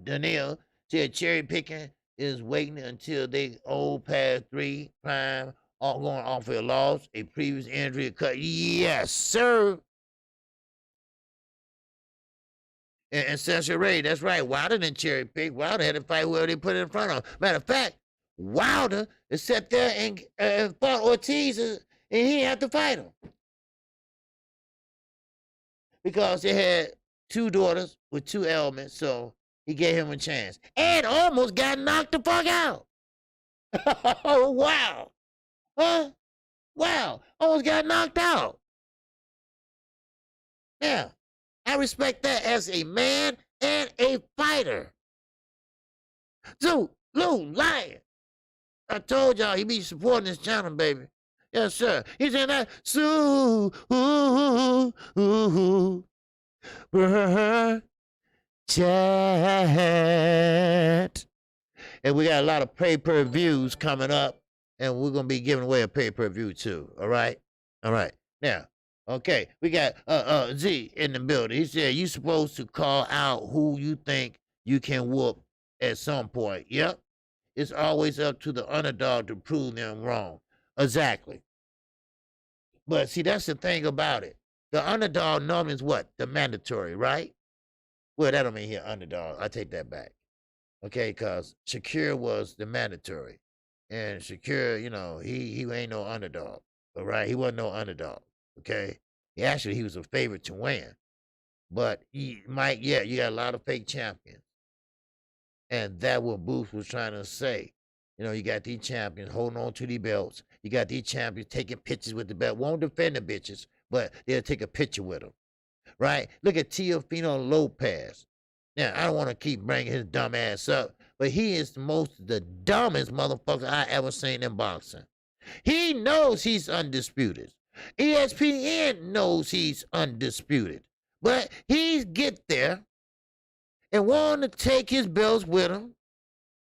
Daniel said cherry picking is waiting until they old past 3 prime, all going off for a loss, a previous injury, a cut. Yes, sir. And Sasha Ray, that's right. Wilder didn't cherry pick. Wilder had to fight whoever they put in front of him. Matter of fact, Wilder is sat there and fought Ortiz, and he didn't have to fight him. Because they had 2 daughters with 2 ailments, so he gave him a chance. And almost got knocked the fuck out. Oh, wow. Huh? Wow. Almost got knocked out. Yeah. I respect that as a man and a fighter. So, Lou, lying. I told y'all he be supporting this channel, baby. Yes, sir. He's in that chat. And we got a lot of pay-per-views coming up, and we're going to be giving away a pay-per-view too. All right? All right. Now, okay, we got Z in the building. He said you supposed to call out who you think you can whoop at some point. Yep. It's always up to the underdog to prove them wrong. Exactly. But see, that's the thing about it. The underdog normally is what? The mandatory, right? Well, that don't mean here underdog. I take that back. Okay, because Shakur was the mandatory. And Shakur, you know, he ain't no underdog. All right? He wasn't no underdog. Okay? He was a favorite to win. But you got a lot of fake champions. And that's what Booth was trying to say. You know, you got these champions holding on to the belts. You got these champions taking pictures with the belt. Won't defend the bitches, but they'll take a picture with them. Right? Look at Teofimo Lopez. Now, I don't want to keep bringing his dumb ass up, but he is the dumbest motherfucker I ever seen in boxing. He knows he's undisputed. ESPN knows he's undisputed. But he get there and want to take his belts with him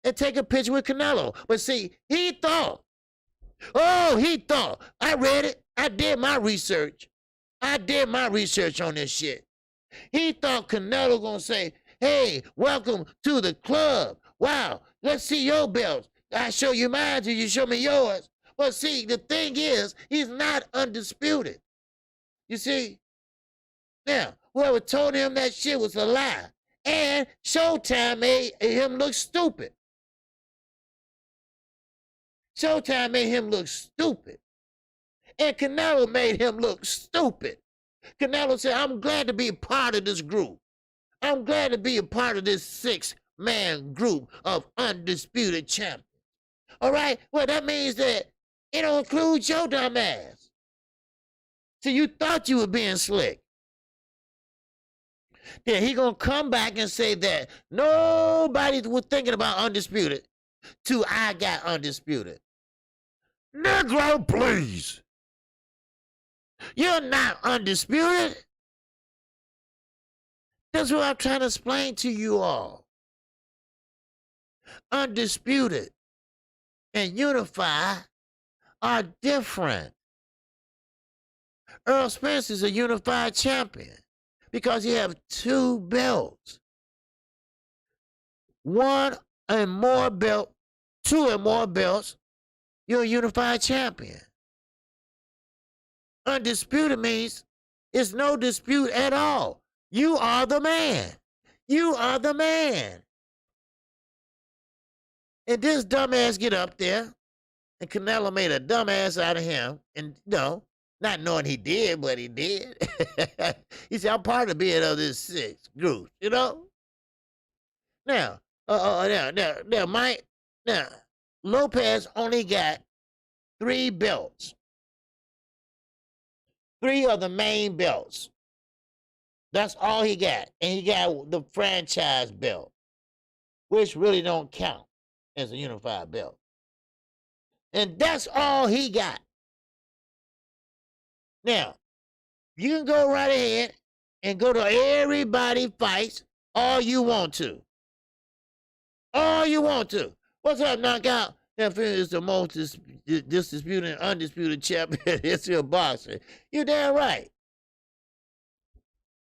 and take a picture with Canelo. But see, he thought, I read it. I did my research. I did my research on this shit. He thought Canelo gonna say, hey, welcome to the club. Wow, let's see your belts. I show you mine, you show me yours. But see, the thing is, he's not undisputed. You see? Now, whoever told him that shit was a lie. And Showtime made him look stupid. Showtime made him look stupid. And Canelo made him look stupid. Canelo said, I'm glad to be a part of this group. I'm glad to be a part of this 6-man group of undisputed champions. All right? Well, that means that it don't include your dumb ass. So you thought you were being slick. Then he gonna come back and say that nobody was thinking about undisputed till I got undisputed. Negro, please. You're not undisputed. That's what I'm trying to explain to you all. Undisputed and unified are different. Earl Spence is a unified champion because he have 2 belts. 1 and more belt, 2 and more belts, you're a unified champion. Undisputed means it's no dispute at all. You are the man. You are the man. And this dumbass get up there, and Canelo made a dumbass out of him, and no, not knowing he did, but he did. He said, I'm part of being of this 6 group, you know? Now, Mike, Lopez only got 3 belts. 3 of the main belts. That's all he got. And he got the franchise belt, which really don't count as a unified belt. And that's all he got. Now, you can go right ahead and go to everybody fights all you want to. All you want to. What's up, Knockout? That is the most disputed and undisputed champion in the history of boxing. You're damn right.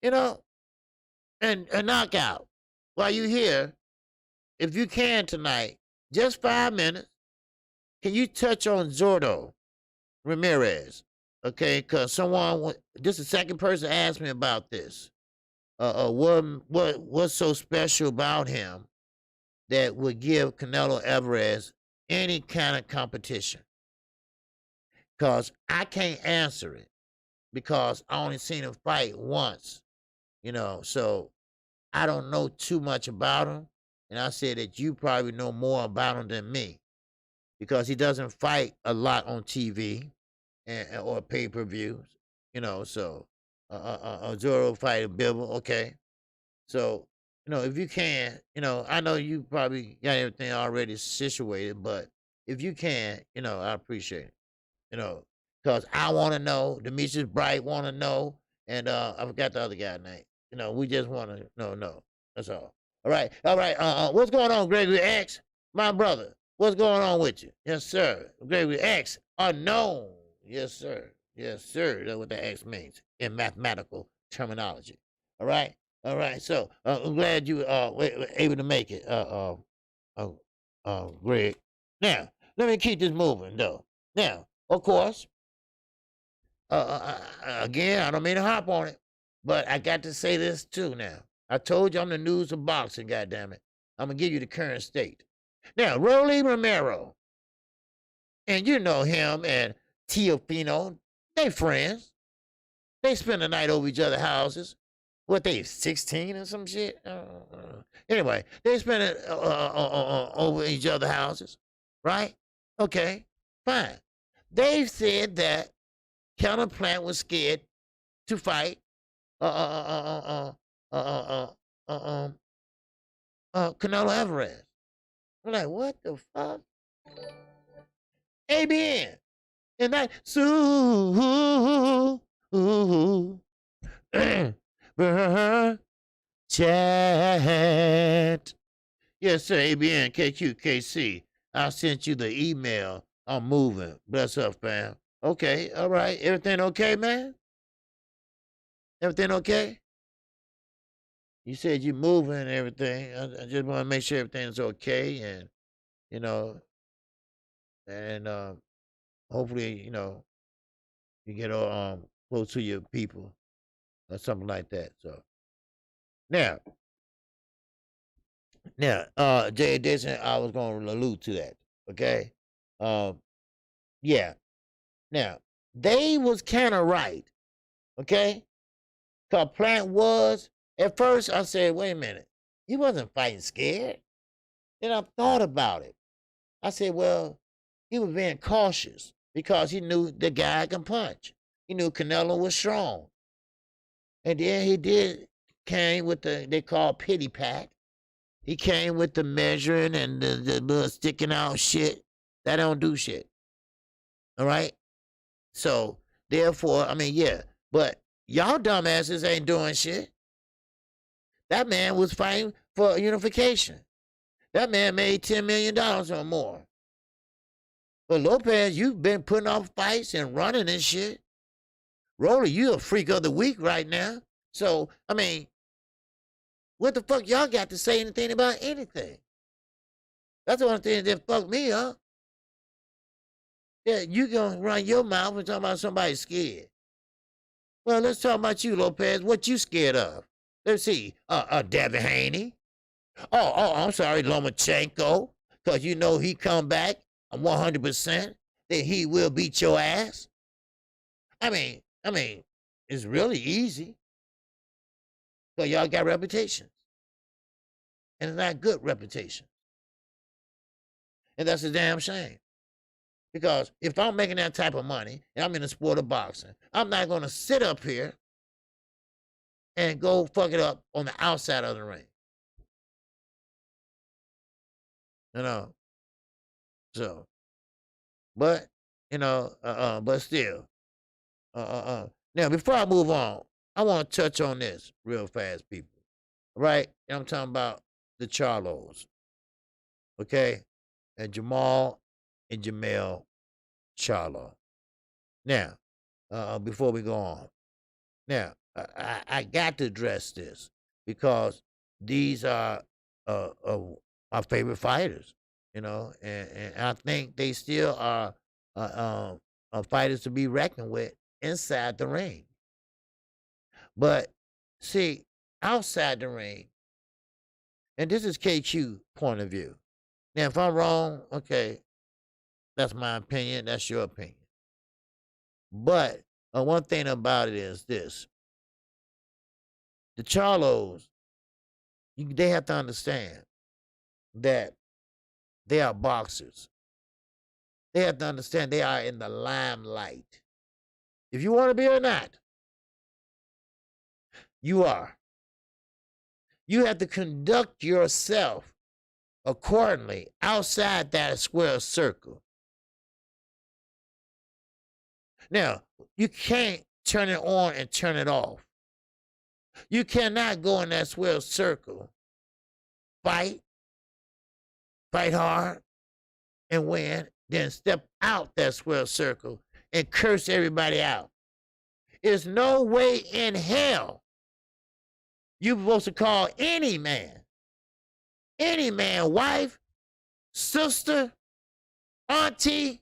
You know, and a Knockout. While you here, if you can tonight, just 5 minutes, can you touch on Zordo Ramirez? Okay, because someone, this is the second person asked me about this. What's so special about him that would give Canelo Alvarez any kind of competition? Because I can't answer it because I only seen him fight once, you know, so I don't know too much about him. And I said that you probably know more about him than me because he doesn't fight a lot on TV or pay-per-views, you know, so Zorro fighting Bibble, okay. So, you know, if you can, you know, I know you probably got everything already situated, but if you can, you know, I appreciate it, you know, because I want to know, Demetrius Bright want to know, and I forgot the other guy's name. You know, we just want to know. That's all. All right. What's going on, Gregory X? My brother, what's going on with you? Yes, sir. Gregory X, unknown. Yes, sir. Yes, sir. That's what the X means in mathematical terminology. All right. So I'm glad you were able to make it, Greg. Now, let me keep this moving, though. Now, of course, again, I don't mean to hop on it, but I got to say this too now. I told you I'm the news of boxing, goddammit. I'm going to give you the current state. Now, Rolly Romero, and you know him and Teofimo, they friends. They spend the night over each other's houses. What, they 16 or some shit? Anyway, they spend it over each other's houses, right? Okay, fine. They said that Counterplant was scared to fight Canelo Alvarez. I'm like, what the fuck? ABN. And that chat. Yes, sir. ABN, KQKC. I sent you the email. I'm moving. Bless up, fam. Okay, all right. Everything okay, man? Everything okay? You said you moving and everything. I just want to make sure everything's okay, and you know, and hopefully, you get close to your people or something like that. So now, Jay Dixon, I was going to allude to that. Okay, um, yeah. Now they was kind of right. Okay, cause Plant was at first. I said, wait a minute, he wasn't fighting scared. Then I thought about it. I said, well, he was being cautious because he knew the guy can punch. He knew Canelo was strong. And then he came with they call pity pat. He came with the measuring and the little sticking out shit. That don't do shit. All right? So, therefore, I mean, yeah. But y'all dumbasses ain't doing shit. That man was fighting for unification. That man made $10 million or more. But Lopez, you've been putting off fights and running and shit. Rolly, you a freak of the week right now. So, I mean, what the fuck y'all got to say anything about anything? That's the only thing that fucked me up. Yeah, you gonna run your mouth and talk about somebody scared. Well, let's talk about you, Lopez. What you scared of? Let's see. Devin Haney. I'm sorry, Lomachenko. Because you know he come back 100%, then he will beat your ass. I mean, it's really easy. Because y'all got reputations. And it's not good reputation. And that's a damn shame. Because if I'm making that type of money and I'm in the sport of boxing, I'm not going to sit up here and go fuck it up on the outside of the ring. You know? So, but, but still. Now, before I move on, I want to touch on this real fast, people. Right? I'm talking about the Charlos. Okay? And Jamal and Jamel Charlo. Now, before we go on, now I got to address this because these are my favorite fighters, and I think they still are fighters to be reckoned with inside the ring. But see, outside the ring, and this is KQ point of view. Now, if I'm wrong, okay, that's my opinion. That's your opinion. But one thing about it is this: the Charlos, they have to understand that they are boxers. They have to understand they are in the limelight. If you want to be or not, you are. You have to conduct yourself accordingly outside that square circle. Now, you can't turn it on and turn it off. You cannot go in that square circle, fight hard, and win, then step out that square circle and curse everybody out. There's no way in hell you're supposed to call any man, wife, sister, auntie,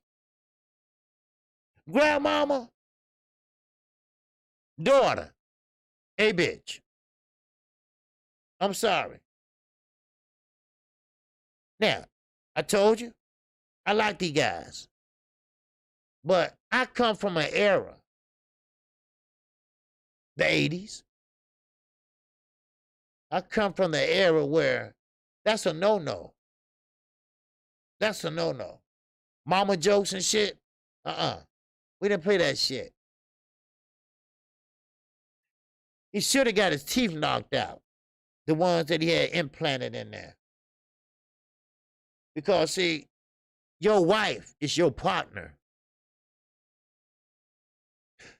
grandmama, daughter, a bitch. I'm sorry. Now, I told you, I like these guys. But I come from an era, the 80s. I come from the era where that's a no-no. That's a no-no. Mama jokes and shit, we didn't play that shit. He should have got his teeth knocked out, the ones that he had implanted in there. Because, see, your wife is your partner.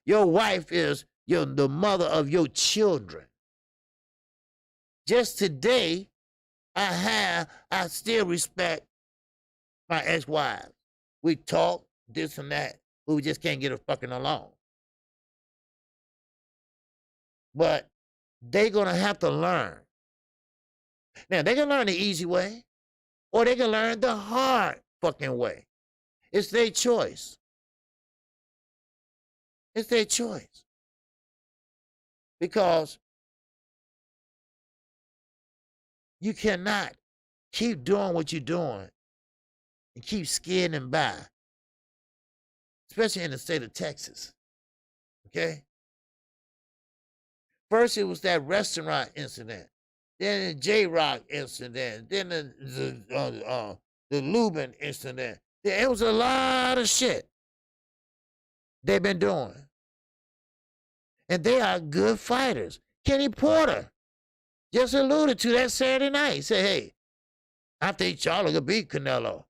Your wife is the mother of your children. Just today, I still respect my ex-wives. We talk, this and that, but we just can't get a fucking along. But they're going to have to learn. Now, they can learn the easy way, or they can learn the hard fucking way. It's their choice. It's their choice. Because you cannot keep doing what you're doing and keep skidding by, especially in the state of Texas. Okay? First, it was that restaurant incident, then the J-Rock incident, then the Lubin incident. It was a lot of shit they've been doing. And they are good fighters. Kenny Porter just alluded to that Saturday night. He said, hey, I think Charlo could beat Canelo.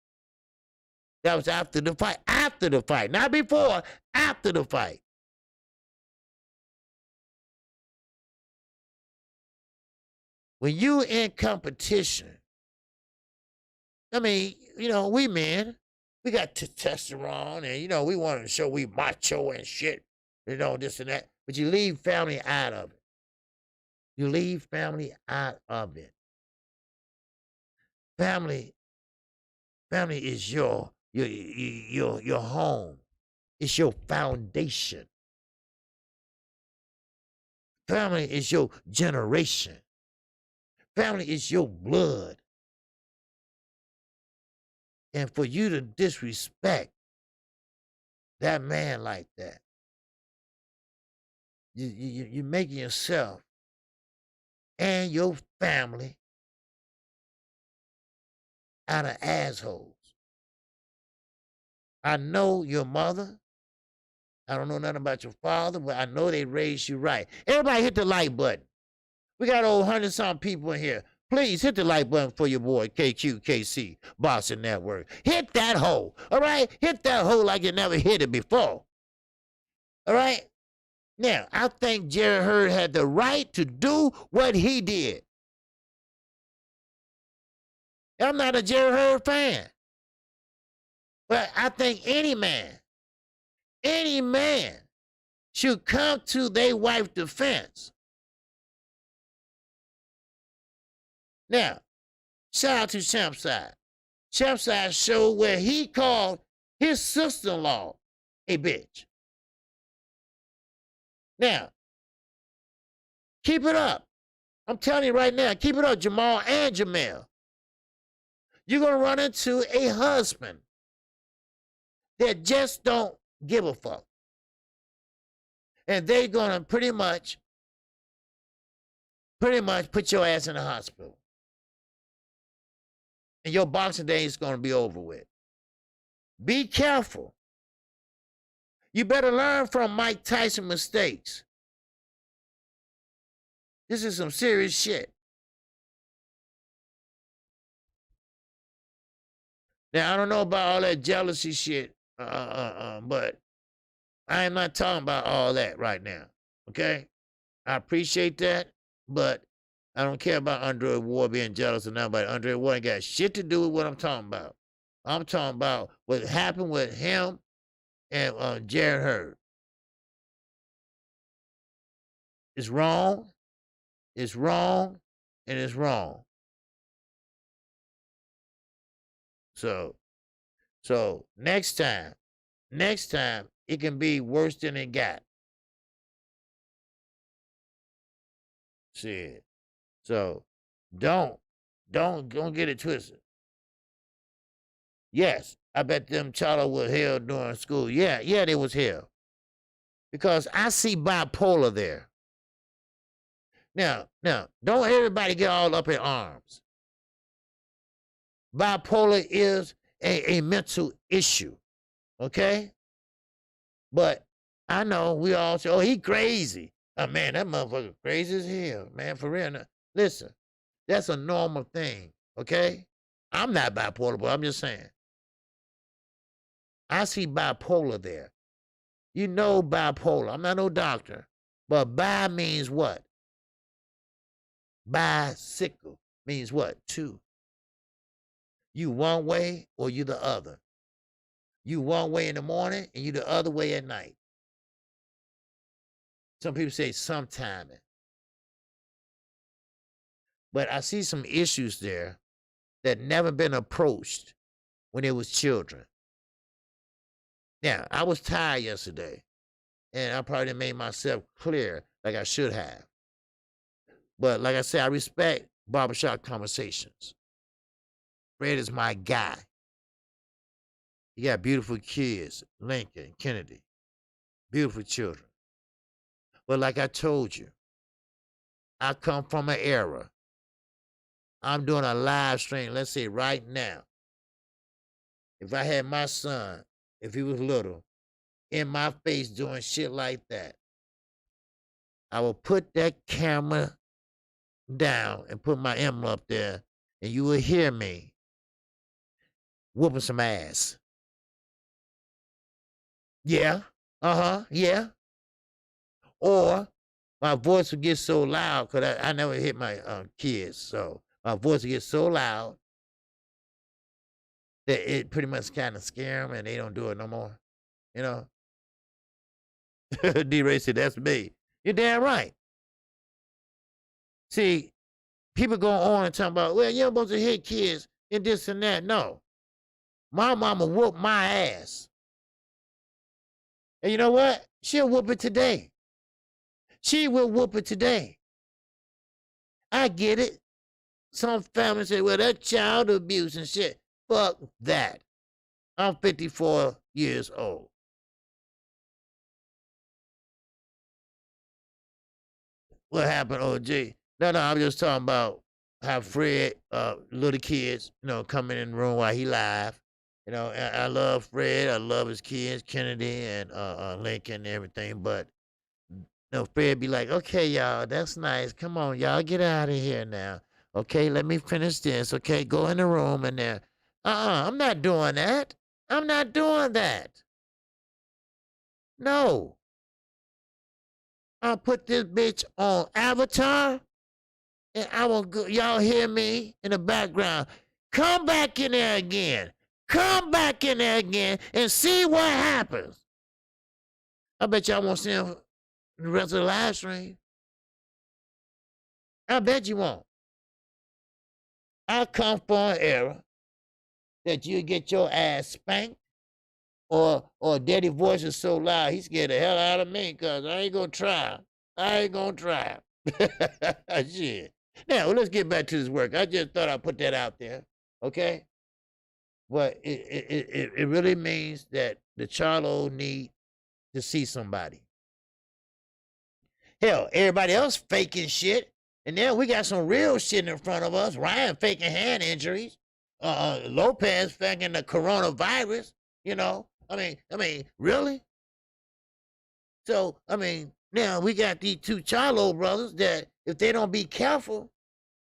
That was after the fight. After the fight. Not before, after the fight. When you in competition, I mean, you know, we men, we got testosterone and, you know, we want to show we macho and shit, you know, this and that. But you leave family out of it. You leave family out of it. Family is your home. It's your foundation. Family is your generation. Family is your blood. And for you to disrespect that man like that, you're making yourself and your family out of assholes. I know your mother. I don't know nothing about your father, but I know they raised you right. Everybody hit the like button. We got over 100-some people in here. Please hit the like button for your boy, KQKC, Boston Network. Hit that hole, all right? Hit that hole like you never hit it before, all right? Now, I think Jerry Hurd had the right to do what he did. I'm not a Jerry Hurd fan, but I think any man should come to their wife's defense. Now, shout out to Champside. Champside show where he called his sister-in-law a bitch. Now, keep it up. I'm telling you right now, keep it up, Jamal and Jamel. You're going to run into a husband that just don't give a fuck. And they're going to pretty much put your ass in the hospital. And your boxing day is going to be over with. Be careful. You better learn from Mike Tyson mistakes. This is some serious shit. Now, I don't know about all that jealousy shit, but I am not talking about all that right now, okay? I appreciate that, but I don't care about Andre Ward being jealous of nobody. Andre Ward ain't got shit to do with what I'm talking about. I'm talking about what happened with him and Jared Hurd. It's wrong, and it's wrong. So next time, it can be worse than it got. Shit. So don't get it twisted. Yes, I bet them Charlo was hell during school. Yeah, they was hell. Because I see bipolar there. Now, don't everybody get all up in arms. Bipolar is a mental issue, okay? But I know we all say, oh, he crazy. Oh, man, that motherfucker crazy as hell, man, for real. Now, listen, that's a normal thing, okay? I'm not bipolar, but I'm just saying. I see bipolar there. You know bipolar. I'm not no doctor. But bi means what? Bicycle. means what? Two. You one way or you the other. You one way in the morning and you the other way at night. Some people say sometime. But I see some issues there that never been approached when it was children. Now, I was tired yesterday, and I probably didn't make myself clear like I should have. But like I said, I respect barbershop conversations. Fred is my guy. He got beautiful kids, Lincoln, Kennedy, beautiful children. But like I told you, I come from an era. I'm doing a live stream, let's say right now. If I had my son, if he was little, in my face doing shit like that, I will put that camera down and put my emblem up there, and you will hear me whooping some ass. Yeah, yeah. Or my voice will get so loud, because I never hit my kids, so my voice will get so loud that it pretty much kind of scare them, and they don't do it no more, you know? D-Ray said, that's me. You're damn right. See, people go on and talk about, well, you're supposed to hit kids and this and that. No. My mama whooped my ass. And you know what? She'll whoop it today. She will whoop it today. I get it. Some families say, well, that's child abuse and shit. Fuck that. I'm 54 years old. What happened, OG? No, I'm just talking about how Fred, little kids, coming in the room while he live. I love Fred. I love his kids, Kennedy and Lincoln and everything. But Fred be like, okay, y'all, that's nice. Come on, y'all, get out of here now. Okay, let me finish this. Okay, go in the room and there. I'm not doing that. I'm not doing that. No. I'll put this bitch on Avatar, and I will go, y'all hear me in the background. Come back in there again. Come back in there again and see what happens. I bet y'all won't see him the rest of the live stream. I bet you won't. I come for an era that you get your ass spanked, or daddy voice is so loud he scared the hell out of me, because I ain't gonna try. I ain't gonna try. Shit. Now, let's get back to this work. I just thought I'd put that out there, okay? But it really means that the Charlo need to see somebody. Hell, everybody else faking shit, and then we got some real shit in front of us. Ryan faking hand injuries. Lopez faking the coronavirus, I mean, really? So, now we got these two Charlo brothers that if they don't be careful,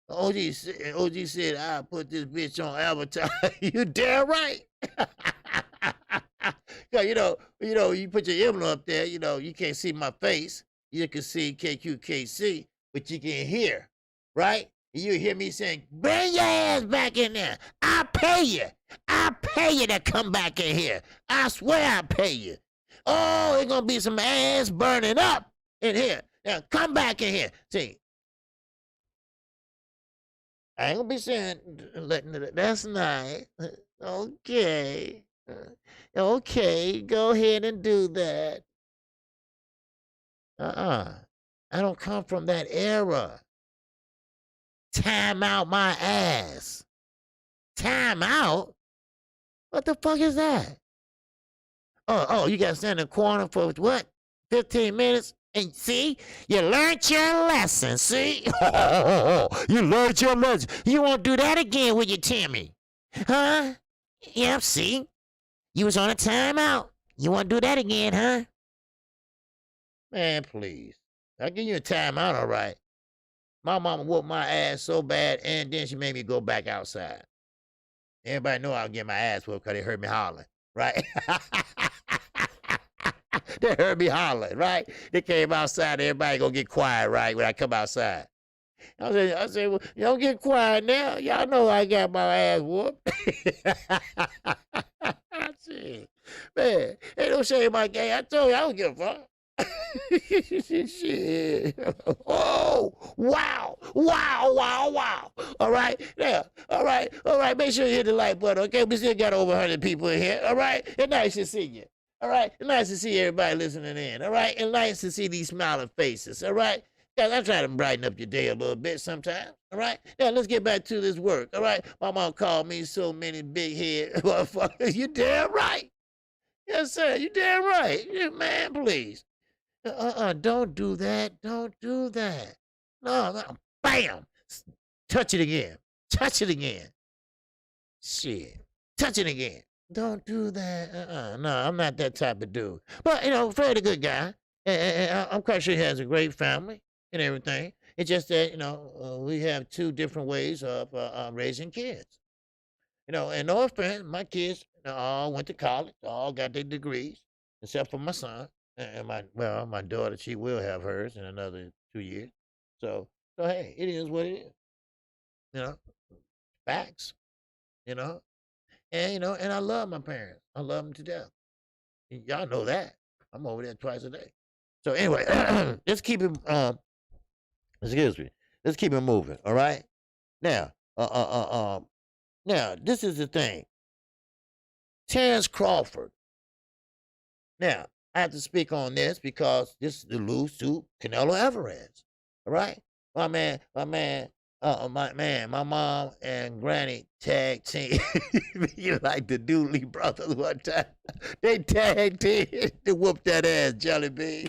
OG said, I'll put this bitch on Avatar. You damn right. You put your emblem up there, you can't see my face. You can see KQKC, but you can hear, right? You hear me saying, bring your ass back in there. I'll pay you. I'll pay you to come back in here. I swear I'll pay you. Oh, it's going to be some ass burning up in here. Now, come back in here. See, I ain't going to be saying, that's nice. Okay. Okay, go ahead and do that. I don't come from that era. Time out my ass. Time out? What the fuck is that? Oh, you got to stand in the corner for what? 15 minutes? And see, you learned your lesson, see? You learned your lesson. You won't do that again with your Timmy. Huh? Yep, see? You was on a timeout. You won't do that again, huh? Man, please. I'll give you a timeout, all right. My mama whooped my ass so bad, and then she made me go back outside. Everybody know I'll get my ass whooped because they heard me hollering, right? They heard me hollering, right? They came outside, everybody gonna get quiet, right, when I come outside. I said, well, y'all get quiet now. Y'all know I got my ass whooped. Shit. Man, ain't no shame in my game. I told you I don't give a fuck. Shit. Oh, wow. Wow, wow, wow. All right, now. All right. Make sure you hit the like button, okay? We still got over 100 people in here, all right? It's nice to see you. All right, it's nice to see everybody listening in, all right? And nice to see these smiling faces, all right? Guys, I'm trying to brighten up your day a little bit sometimes, all right? Now, let's get back to this work, all right? My mom called me so many big head motherfuckers. You damn right. Yes, sir, you damn right. Yeah, man, please. Don't do that. Don't do that. No, bam. Touch it again. Touch it again. Shit. Touch it again. Don't do that. No, I'm not that type of dude. But, Fred a good guy. And I'm quite sure he has a great family and everything. It's just that, we have two different ways of raising kids. And no offense, my kids all went to college, all got their degrees, except for my son. And my daughter, she will have hers in another 2 years. So hey, it is what it is. You know, facts. You know, and I love my parents. I love them to death. Y'all know that. I'm over there twice a day. So anyway, let's keep it. Excuse me. Let's keep it moving. All right. Now, now this is the thing. Terence Crawford. Now, I have to speak on this because this is the lose to Canelo Alvarez. All right? My mom and granny tag team. You like the Dooley brothers one time. They tag team to whoop that ass, Jelly Bean.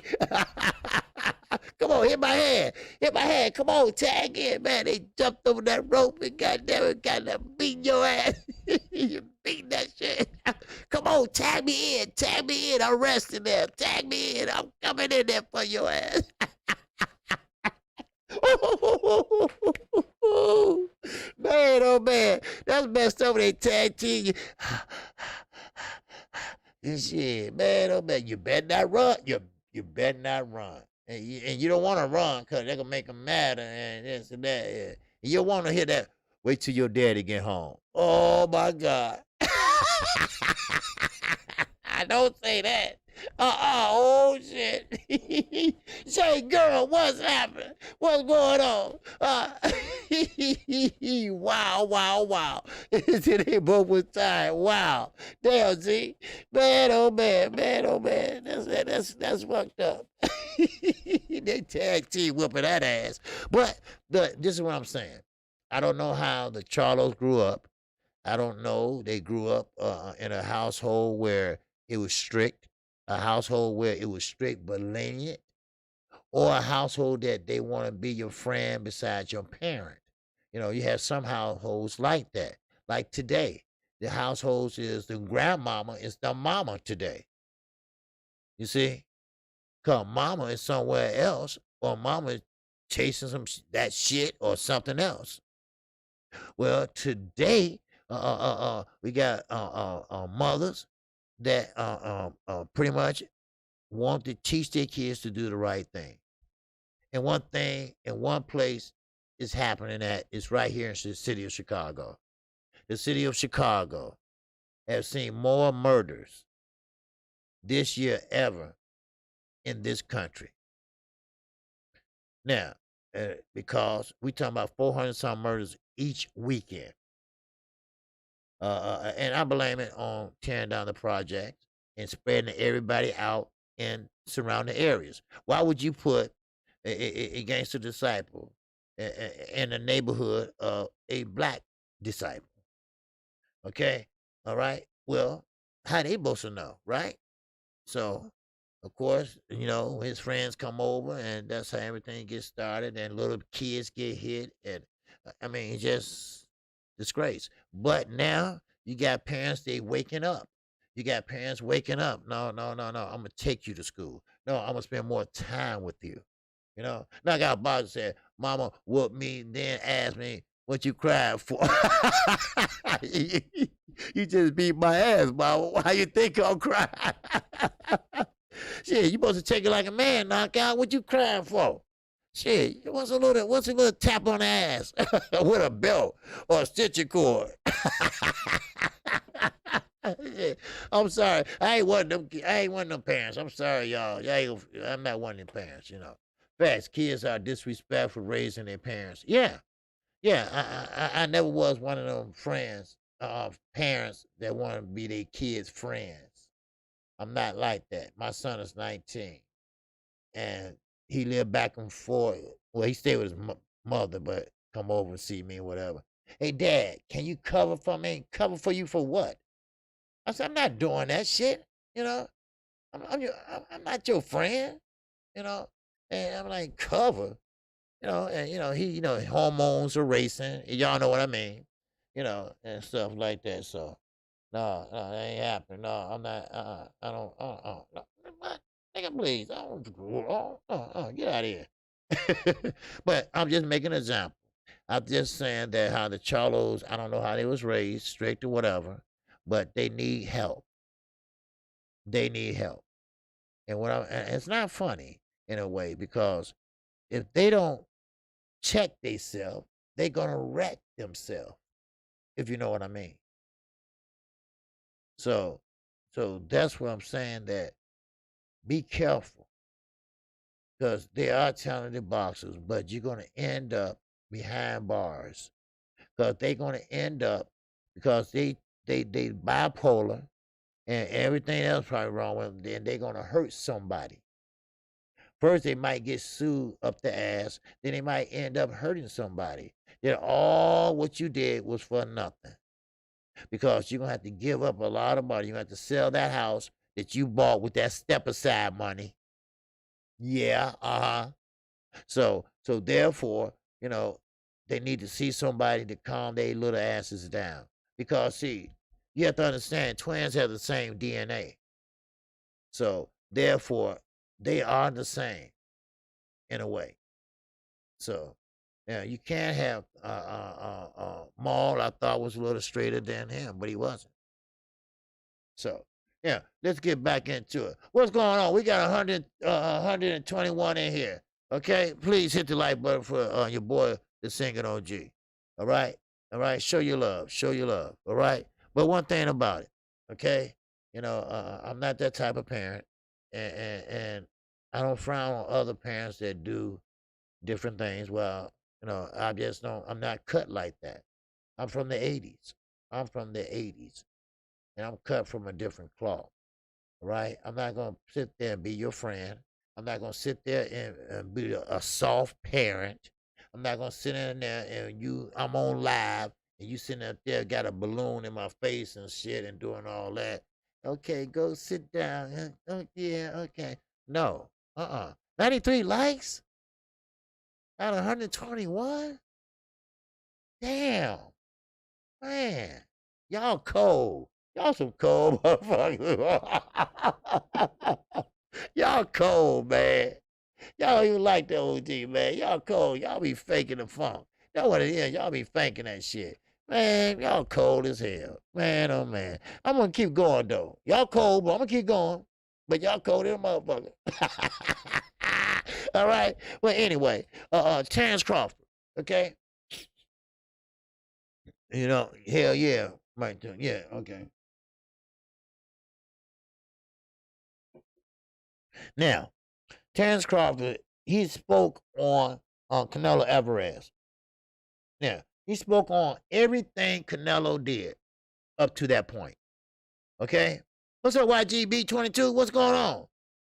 Come on, hit my hand. Hit my hand. Come on, tag in, man. They jumped over that rope and got them beating your ass. You beating that shit. Come on, tag me in. Tag me in. I'm resting there. Tag me in. I'm coming in there for your ass. Man, oh man, that's messed up. They tag team you. Shit, man, oh man, you better not run. You better not run, and you don't want to run because they're gonna make them mad and this and that. Yeah. You want to hear that? Wait till your daddy get home. Oh my God. I don't say that. Oh shit. Say, girl, what's happening? What's going on? Wow. They both was tired. Wow. Damn, see? Man, oh man. That's fucked up. They tag team whooping that ass. But this is what I'm saying. I don't know how the Charlos grew up. I don't know. They grew up in a household where it was strict, a household where it was strict but lenient, or a household that they want to be your friend besides your parent. You have some households like that. Like today, the households is the grandmama is the mama today. You see? Because mama is somewhere else, or mama is chasing that shit or something else. Well, today, we got mothers that pretty much want to teach their kids to do the right thing. And one thing in one place is happening that is right here in the city of Chicago. The city of Chicago has seen more murders this year ever in this country. Now, because we talking about 400 some murders each weekend. And I blame it on tearing down the project and spreading everybody out in surrounding areas. Why would you put a gangster disciple in the neighborhood of a black disciple? Okay, all right. Well, how they supposed to know, right? So, of course, his friends come over, and that's how everything gets started. And little kids get hit, and I mean, just disgrace. But now you got parents, they waking up. You got parents waking up. No. I'm gonna take you to school. No, I'm gonna spend more time with you. Now I got a boss that said, "Mama whooped me, then asked me what you cried for." You just beat my ass, Mama. Why you think I'm crying? Shit, you supposed to take it like a man, knockout. What you crying for? Shit, what's a little tap on the ass with a belt or a stitcher cord? I'm sorry. I ain't one of them parents. I'm sorry, y'all. I'm not one of them parents, you know. Facts, kids are disrespectful raising their parents. Yeah. Yeah. I never was one of them friends, parents that want to be their kids' friends. I'm not like that. My son is 19 and he lived back and forth. Well, he stayed with his mother, but come over and see me or whatever. Hey, Dad, can you cover for me? Cover for you for what? I said, I'm not doing that shit. You know, I'm not your friend. You know, and I'm like, cover. You know, and hormones are racing. Y'all know what I mean. You know, and stuff like that. So, no, that ain't happening. No, I'm not. I don't. No. What? Nigga, please. I don't. Get out of here. But I'm just making an example. I'm just saying that how the Charlos, I don't know how they was raised, strict or whatever, but they need help. They need help. And it's not funny in a way because if they don't check themselves, they're gonna wreck themselves. If you know what I mean. So, that's what I'm saying. That be careful because they are talented boxers, but you're gonna end up behind bars because they're gonna end up because they bipolar and everything else probably wrong with them. Then they're gonna hurt somebody. First, they might get sued up the ass. Then they might end up hurting somebody. Then all what you did was for nothing because you're going to have to give up a lot of money. You're going to have to sell that house that you bought with that step aside money. Yeah, So therefore, they need to see somebody to calm their little asses down. Because, see, you have to understand twins have the same DNA. So therefore, they are the same in a way. So, yeah, you can't have Maul. I thought was a little straighter than him, but he wasn't. So, yeah, let's get back into it. What's going on? We got 121 in here. Okay, please hit the like button for your boy, the singing OG. All right, Show your love. Show your love. All right. But one thing about it, okay, I'm not that type of parent, and I don't frown on other parents that do different things. Well, I just don't. I'm not cut like that. I'm from the '80s. I'm from the '80s, and I'm cut from a different cloth. Right? I'm not gonna sit there and be your friend. I'm not gonna sit there and be a soft parent. I'm not gonna sit in there and I'm on live and you sitting up there got a balloon in my face and shit and doing all that. Okay, go sit down. Oh yeah, okay. No. 93 likes out of 121? Damn. Man. Y'all cold. Y'all some cold motherfuckers. Y'all cold, man. Y'all don't even like the OG, man. Y'all cold. Y'all be faking the funk. That's what it is. Y'all be faking that shit. Man, y'all cold as hell. Man, oh man. I'm gonna keep going though. Y'all cold, but I'm gonna keep going. But y'all cold as a motherfucker. All right. Well, anyway, Terence Crawford. Okay. Hell yeah. Right. Yeah. Okay. Now, Terence Crawford, he spoke on Canelo Alvarez. Now, he spoke on everything Canelo did up to that point. Okay? What's up, YGB22? What's going on?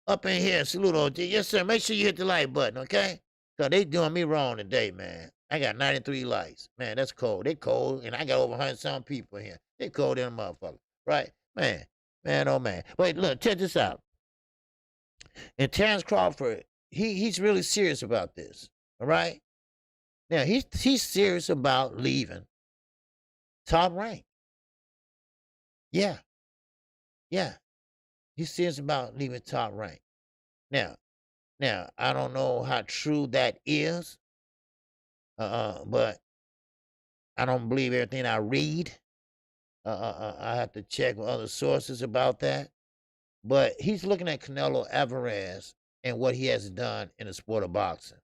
Up in here, salute OG. Yes, sir. Make sure you hit the like button, okay? Because they doing me wrong today, man. I got 93 likes. Man, that's cold. They cold, and I got over 100-some people here. They cold in a motherfucker. Right? Man, oh man. Wait, look, check this out. And Terence Crawford, he's really serious about this. All right? Now he's serious about leaving top rank. Yeah. Yeah. He's serious about leaving top rank. Now, I don't know how true that is. But I don't believe everything I read. I have to check with other sources about that. But he's looking at Canelo Alvarez and what he has done in the sport of boxing.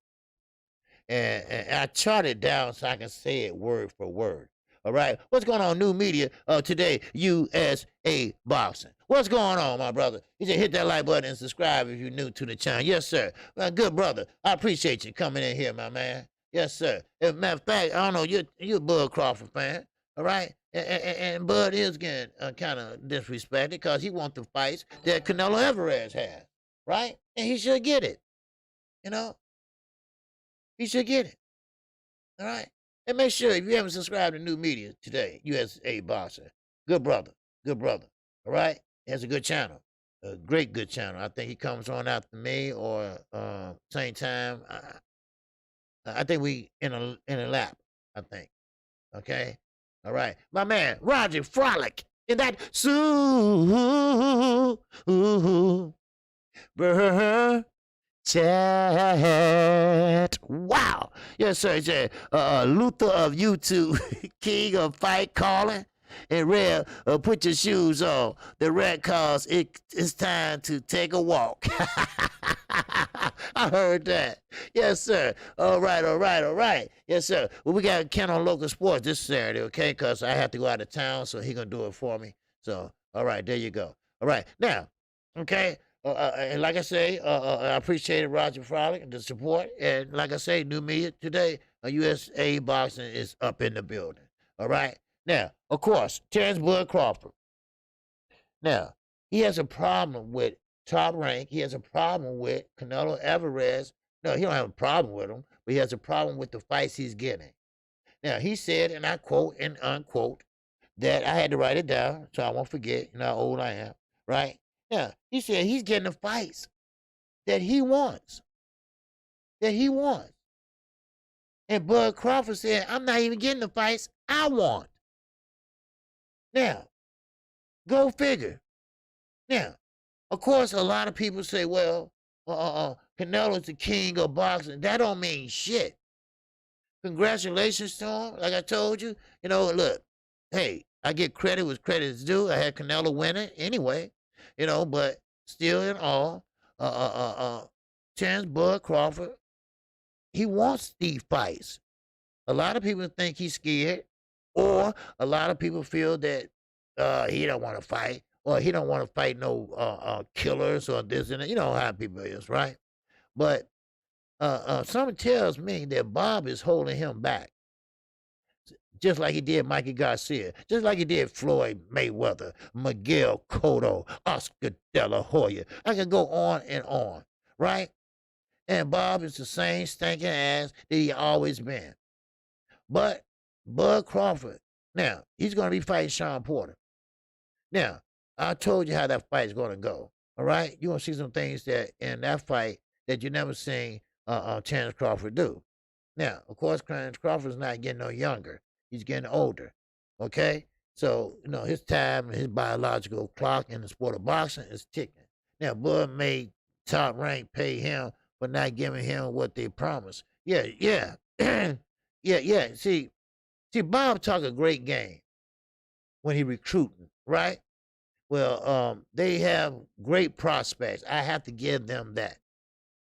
and I charted it down so I can say it word for word. All right. What's going on, new media today? USA Boxing. What's going on, my brother? You just hit that like button and subscribe if you're new to the channel. Yes, sir. Good brother. I appreciate you coming in here, my man. Yes, sir. As a matter of fact, I don't know, you're a Bud Crawford fan, all right? And Bud is getting kind of disrespected because he wants the fights that Canelo Alvarez has, right? And he should get it, you know? He should get it, all right? And make sure if you haven't subscribed to New Media today, USA Boxer, good brother, all right? He has a good channel, a great good channel. I think he comes on after me or same time. I think we in a lap, I think. Okay? All right. My man, Roger Frolic, in that chat. Wow. Yes, sir. He said, Luther of YouTube, king of fight calling. And Red, put your shoes on. The red calls, it's time to take a walk. I heard that. Yes, sir. All right. Yes, sir. Well, we got Ken on Local Sports this Saturday, okay? Because I have to go out of town, so he going to do it for me. So, all right, there you go. All right. Now, okay, and like I say, I appreciate Roger Frolic and the support. And like I say, New Media today, USA Boxing is up in the building. All right? Now, of course, Terence Crawford. Now, he has a problem with Top Rank. He has a problem with Canelo Alvarez. No, he don't have a problem with him, but he has a problem with the fights he's getting. Now, he said, and I quote and unquote, that I had to write it down so I won't forget, you know how old I am, right? Now, he said he's getting the fights that he wants. And Bud Crawford said, I'm not even getting the fights I want. Now, go figure. Now, of course, a lot of people say, well, Canelo's the king of boxing. That don't mean shit. Congratulations to him. Like I told you, look, hey, I get credit where credit is due. I had Canelo winning anyway, but still in all, Terence Bud Crawford, he wants these fights. A lot of people think he's scared, or a lot of people feel that he don't want to fight, or he don't want to fight no killers or this and that. You know how people is, right? But something tells me that Bob is holding him back, just like he did Mikey Garcia, just like he did Floyd Mayweather, Miguel Cotto, Oscar De La Hoya. I can go on and on, right? And Bob is the same stinking ass that he always been. But Bud Crawford, now, he's going to be fighting Sean Porter. Now, I told you how that fight is going to go, all right? You're going to see some things that in that fight that you never seen Terence Crawford do. Now, of course, Terence Crawford's not getting no younger. He's getting older, okay? So, his time and his biological clock in the sport of boxing is ticking. Now, Bud made Top Rank pay him for not giving him what they promised. Yeah. Yeah. See, Bob talk a great game when he recruiting, right? Well, they have great prospects. I have to give them that.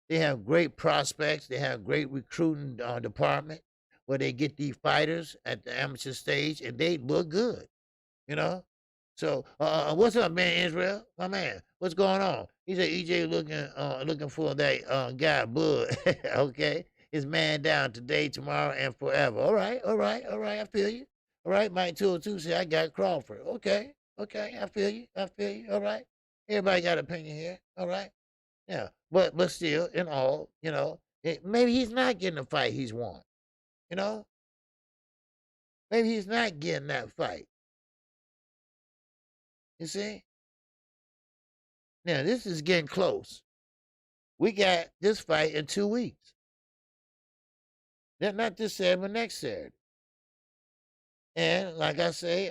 They have great prospects. They have great recruiting department where they get these fighters at the amateur stage, and they look good, So, what's up, man, Israel? My man, what's going on? He said EJ looking for that guy, Bud. Okay, his man down today, tomorrow, and forever. All right. I feel you. All right, Mike 202 said I got Crawford. Okay, I feel you. All right, everybody got an opinion here. All right, yeah, but still, in all, maybe he's not getting the fight he's won. Maybe he's not getting that fight. You see? Now, this is getting close. We got this fight in 2 weeks. Not this Saturday, but next Saturday. And like I say,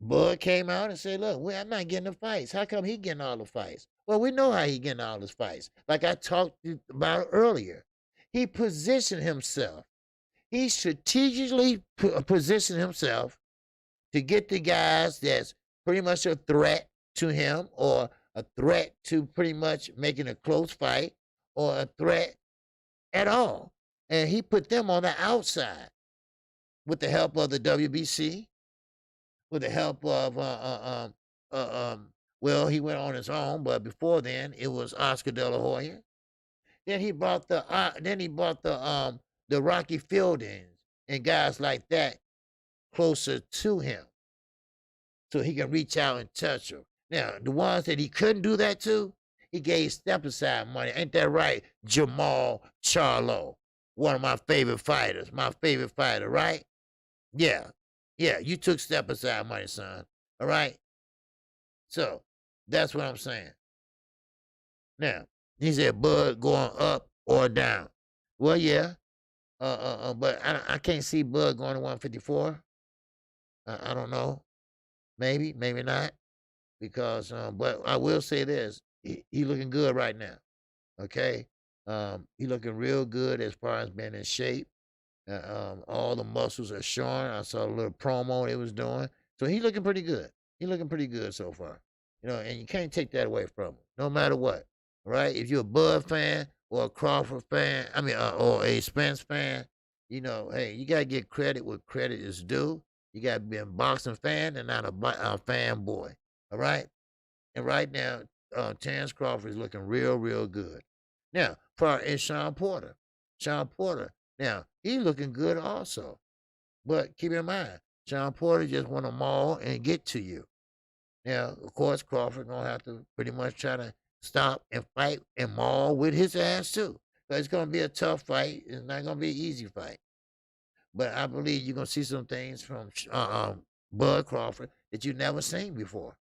Bud came out and said, look, I'm not getting the fights. How come he getting all the fights? Well, we know how he getting all his fights. Like I talked about earlier. He positioned himself. He strategically positioned himself to get the guys that's pretty much a threat to him, or a threat to pretty much making a close fight, or a threat at all. And he put them on the outside with the help of the WBC, with the help of well, he went on his own, but before then it was Oscar De La Hoya. Then he brought the Rocky Fieldings and guys like that closer to him, so he can reach out and touch them. Now, the ones that he couldn't do that to, he gave step aside money. Ain't that right, Jamal Charlo? One of my favorite fighters, right? Yeah. Yeah, you took step aside money, son. All right? So, that's what I'm saying. Now, he said Bud going up or down. Well, yeah. But I can't see Bud going to 154. I don't know. Maybe, maybe not. Because, but I will say this: he looking good right now. Okay, he looking real good as far as being in shape. All the muscles are showing. I saw a little promo they was doing, so he looking pretty good. He looking pretty good so far. You know, and you can't take that away from him, no matter what. Right? If you're a Bud fan or a Crawford fan, or a Spence fan, you know, hey, you gotta get credit where credit is due. You gotta be a boxing fan and not a fanboy. All right? And right now, Terence Crawford is looking real, real good. Now, far as Sean Porter. Now, he's looking good also. But keep in mind, Sean Porter just want to maul and get to you. Now, of course, Crawford gonna have to pretty much try to stop and fight and maul with his ass too. So it's gonna be a tough fight. It's not gonna be an easy fight. But I believe you're gonna see some things from Bud Crawford that you've never seen before.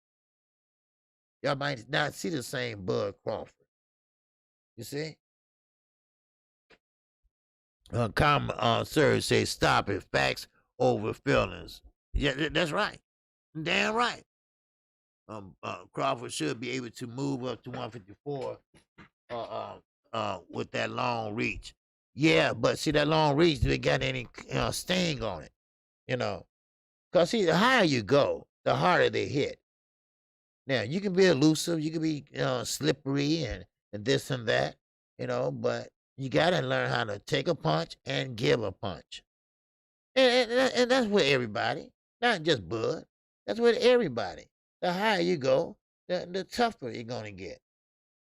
Y'all might not see the same Bud Crawford. You see? Sir say stop it. Facts over feelings. Yeah, that's right. Damn right. Crawford should be able to move up to 154 with that long reach. Yeah, but see that long reach, do it got any sting on it? You know, because see, the higher you go, the harder they hit. Now you can be elusive, you can be slippery and this and that, but you gotta learn how to take a punch and give a punch, and that's with everybody, not just Bud. That's with everybody. The higher you go, the tougher you're gonna get.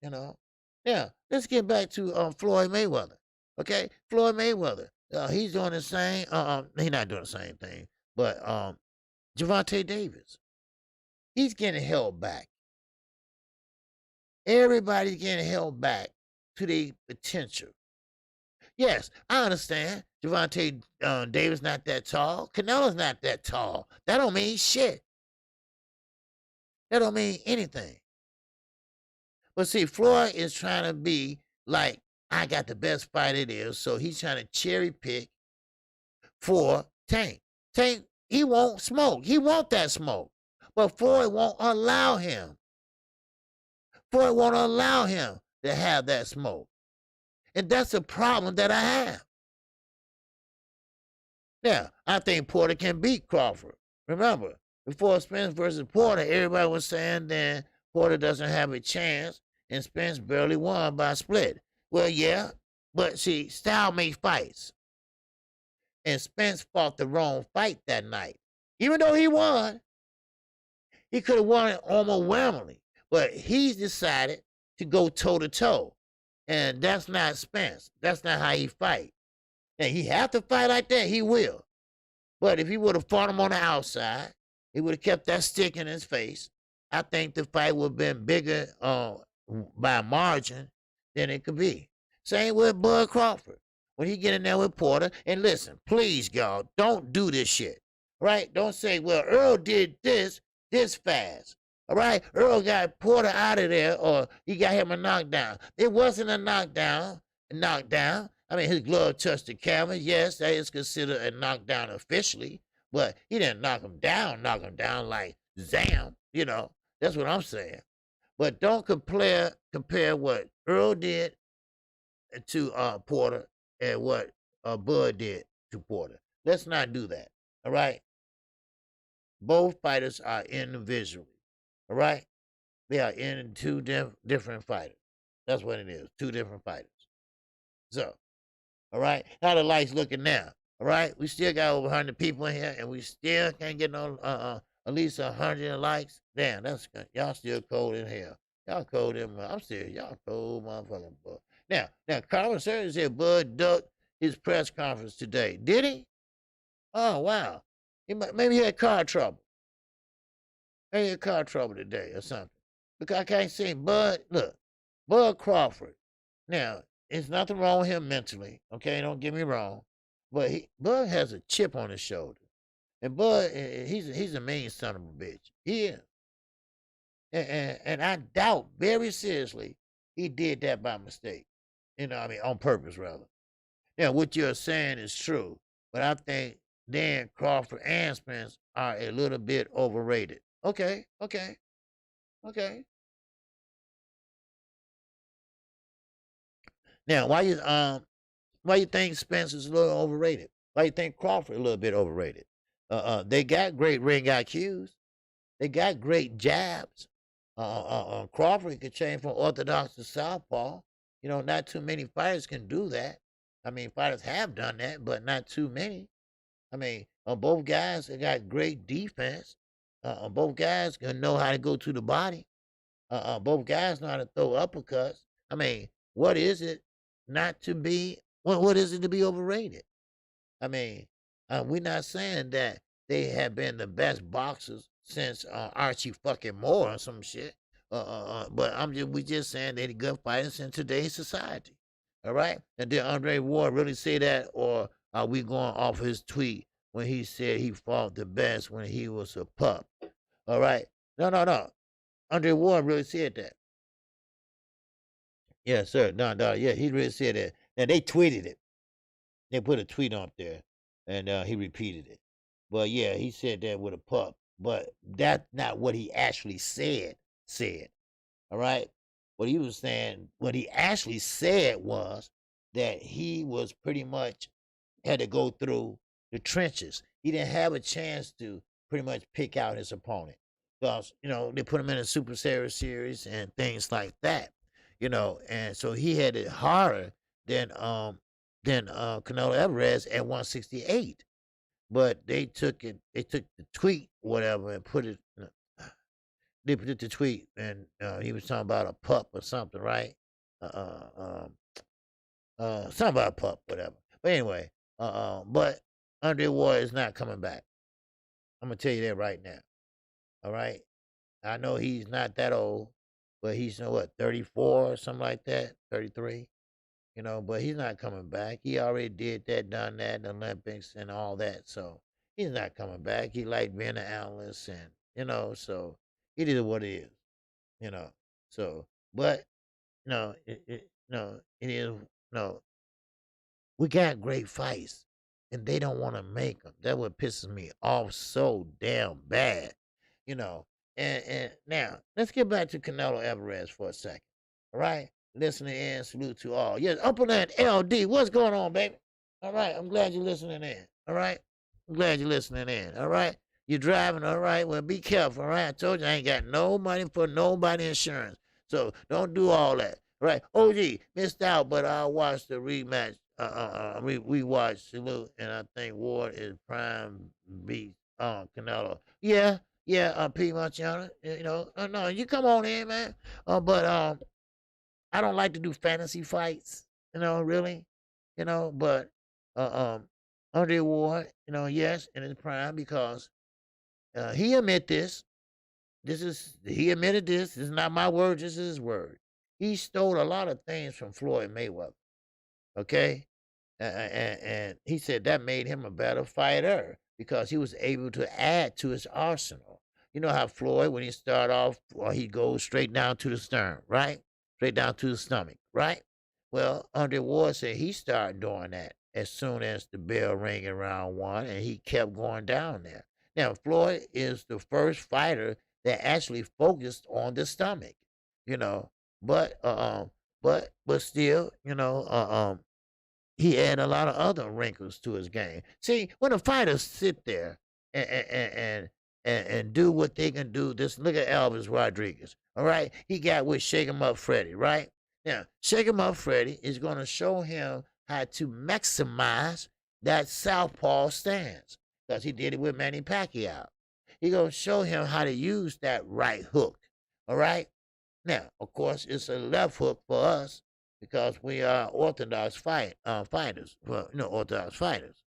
You know. Now let's get back to Floyd Mayweather. Okay, Floyd Mayweather. He's doing the same. He's not doing the same thing, but Gervonta Davis. He's getting held back. Everybody's getting held back to their potential. Yes, I understand. Gervonta Davis not that tall. Canelo's not that tall. That don't mean shit. That don't mean anything. But see, Floyd is trying to be like, I got the best fight it is, so he's trying to cherry pick for Tank. Tank, he won't smoke. He want that smoke. But Floyd won't allow him. Floyd won't allow him to have that smoke. And that's a problem that I have. Now, I think Porter can beat Crawford. Remember, before Spence versus Porter, everybody was saying that Porter doesn't have a chance, and Spence barely won by a split. Well, yeah, but see, style makes fights. And Spence fought the wrong fight that night. Even though he won, he could have won it overwhelmingly. But he's decided to go toe-to-toe. And that's not Spence. That's not how he fight. And he have to fight like that, he will. But if he would have fought him on the outside, he would have kept that stick in his face. I think the fight would have been bigger by margin than it could be. Same with Bud Crawford. When he get in there with Porter, and listen, please, y'all, don't do this shit. Right? Don't say, well, Earl did this fast. All right? Earl got Porter out of there, or he got him a knockdown. It wasn't a knockdown. I mean, his glove touched the camera. Yes, that is considered a knockdown officially, but he didn't knock him down like Zam. That's what I'm saying. But don't compare what Earl did to Porter and what Bud did to Porter. Let's not do that. All right? Both fighters are individually. All right? They are in two different fighters. That's what it is. Two different fighters. So, All right, how the lights looking now? All right, we still got over 100 people in here, and we still can't get no at least 100 likes. Damn, that's good. Y'all still cold in hell. Y'all cold in. I'm serious. Y'all cold motherfucking boy. Now, Carl said Bud ducked his press conference today. Did he? Oh wow. Maybe he had car trouble. Maybe he had car trouble today or something. Because I can't see Bud. Look, Bud Crawford. Now, there's nothing wrong with him mentally. Okay, don't get me wrong. But Bud has a chip on his shoulder. And Bud, he's a mean son of a bitch. He is. And I doubt very seriously he did that by mistake. You know, I mean, on purpose, rather. Yeah, what you're saying is true. But I think Dan Crawford and Spence are a little bit overrated. Okay. Now, why you think Spence is a little overrated? Why you think Crawford a little bit overrated? They got great ring IQs. They got great jabs. Crawford could change from orthodox to southpaw. You know, not too many fighters can do that. I mean, fighters have done that, but not too many. I mean, both guys have got great defense. Both guys can know how to go to the body. Both guys know how to throw uppercuts. I mean, what is it not to be? What is it to be overrated? I mean, we're not saying that they have been the best boxers since Archie fucking Moore or some shit. But we just saying they're the good fighters in today's society. All right. And did Andre Ward really say that, or are we going off his tweet when he said he fought the best when he was a pup? All right. No. Andre Ward really said that. Yeah, sir. No. Yeah, he really said that. Now they tweeted it. They put a tweet up there, and he repeated it. But yeah, he said that with a pup. But that's not what he actually said. All right. What he was saying, what he actually said was that he was pretty much had to go through the trenches. He didn't have a chance to pretty much pick out his opponent because they put him in a Super Series and things like that. And so he had it harder than Canelo Alvarez at 168. But they took the tweet, whatever, and put it. They put the tweet, and he was talking about a pup or something, right? Something about a pup, whatever. But anyway, but Andre Ward is not coming back. I'm gonna tell you that right now. All right. I know he's not that old, but he's 34 or something like that, 33. But he's not coming back. He already did that, done that in the Olympics and all that. So he's not coming back. He liked being an analyst and, so it is what it is, you know. So, but, it is, no, we got great fights and they don't want to make them. That's what pisses me off so damn bad, you know. And now let's get back to Canelo Alvarez for a second. All right, listening in, salute to all. Yes, Upper Land LD, what's going on, baby? All right, I'm glad you're listening in. All right, I'm glad you're listening in. All right, you're driving. All right, well, be careful. All right, I told you I ain't got no money for nobody insurance, so don't do all that. All right, OG missed out, but I'll watch the rematch. We watched Salute, and I think Ward is prime beat Canelo. Yeah, P. Marciano, no, you come on in, man. But I don't like to do fantasy fights, really, but Andre Ward, yes, in his prime because he admit this. He admitted this. This is not my word. This is his word. He stole a lot of things from Floyd Mayweather. Okay, and he said that made him a better fighter because he was able to add to his arsenal. You know how Floyd, when he start off, well, he goes straight down to the stern, right? Straight down to the stomach, right? Well, Andre Ward said he started doing that as soon as the bell rang in round one, and he kept going down there. Now, Floyd is the first fighter that actually focused on the stomach, you know, but still, he had a lot of other wrinkles to his game. See, when a fighter sit there and and do what they can do, just look at Elvis Rodriguez. All right, he got with Shake 'em Up Freddie. Right now, Shake 'em Up Freddie is going to show him how to maximize that southpaw stance because he did it with Manny Pacquiao. He gonna show him how to use that right hook. All right. Now, of course, it's a left hook for us because we are orthodox fighters. Well, orthodox fighters.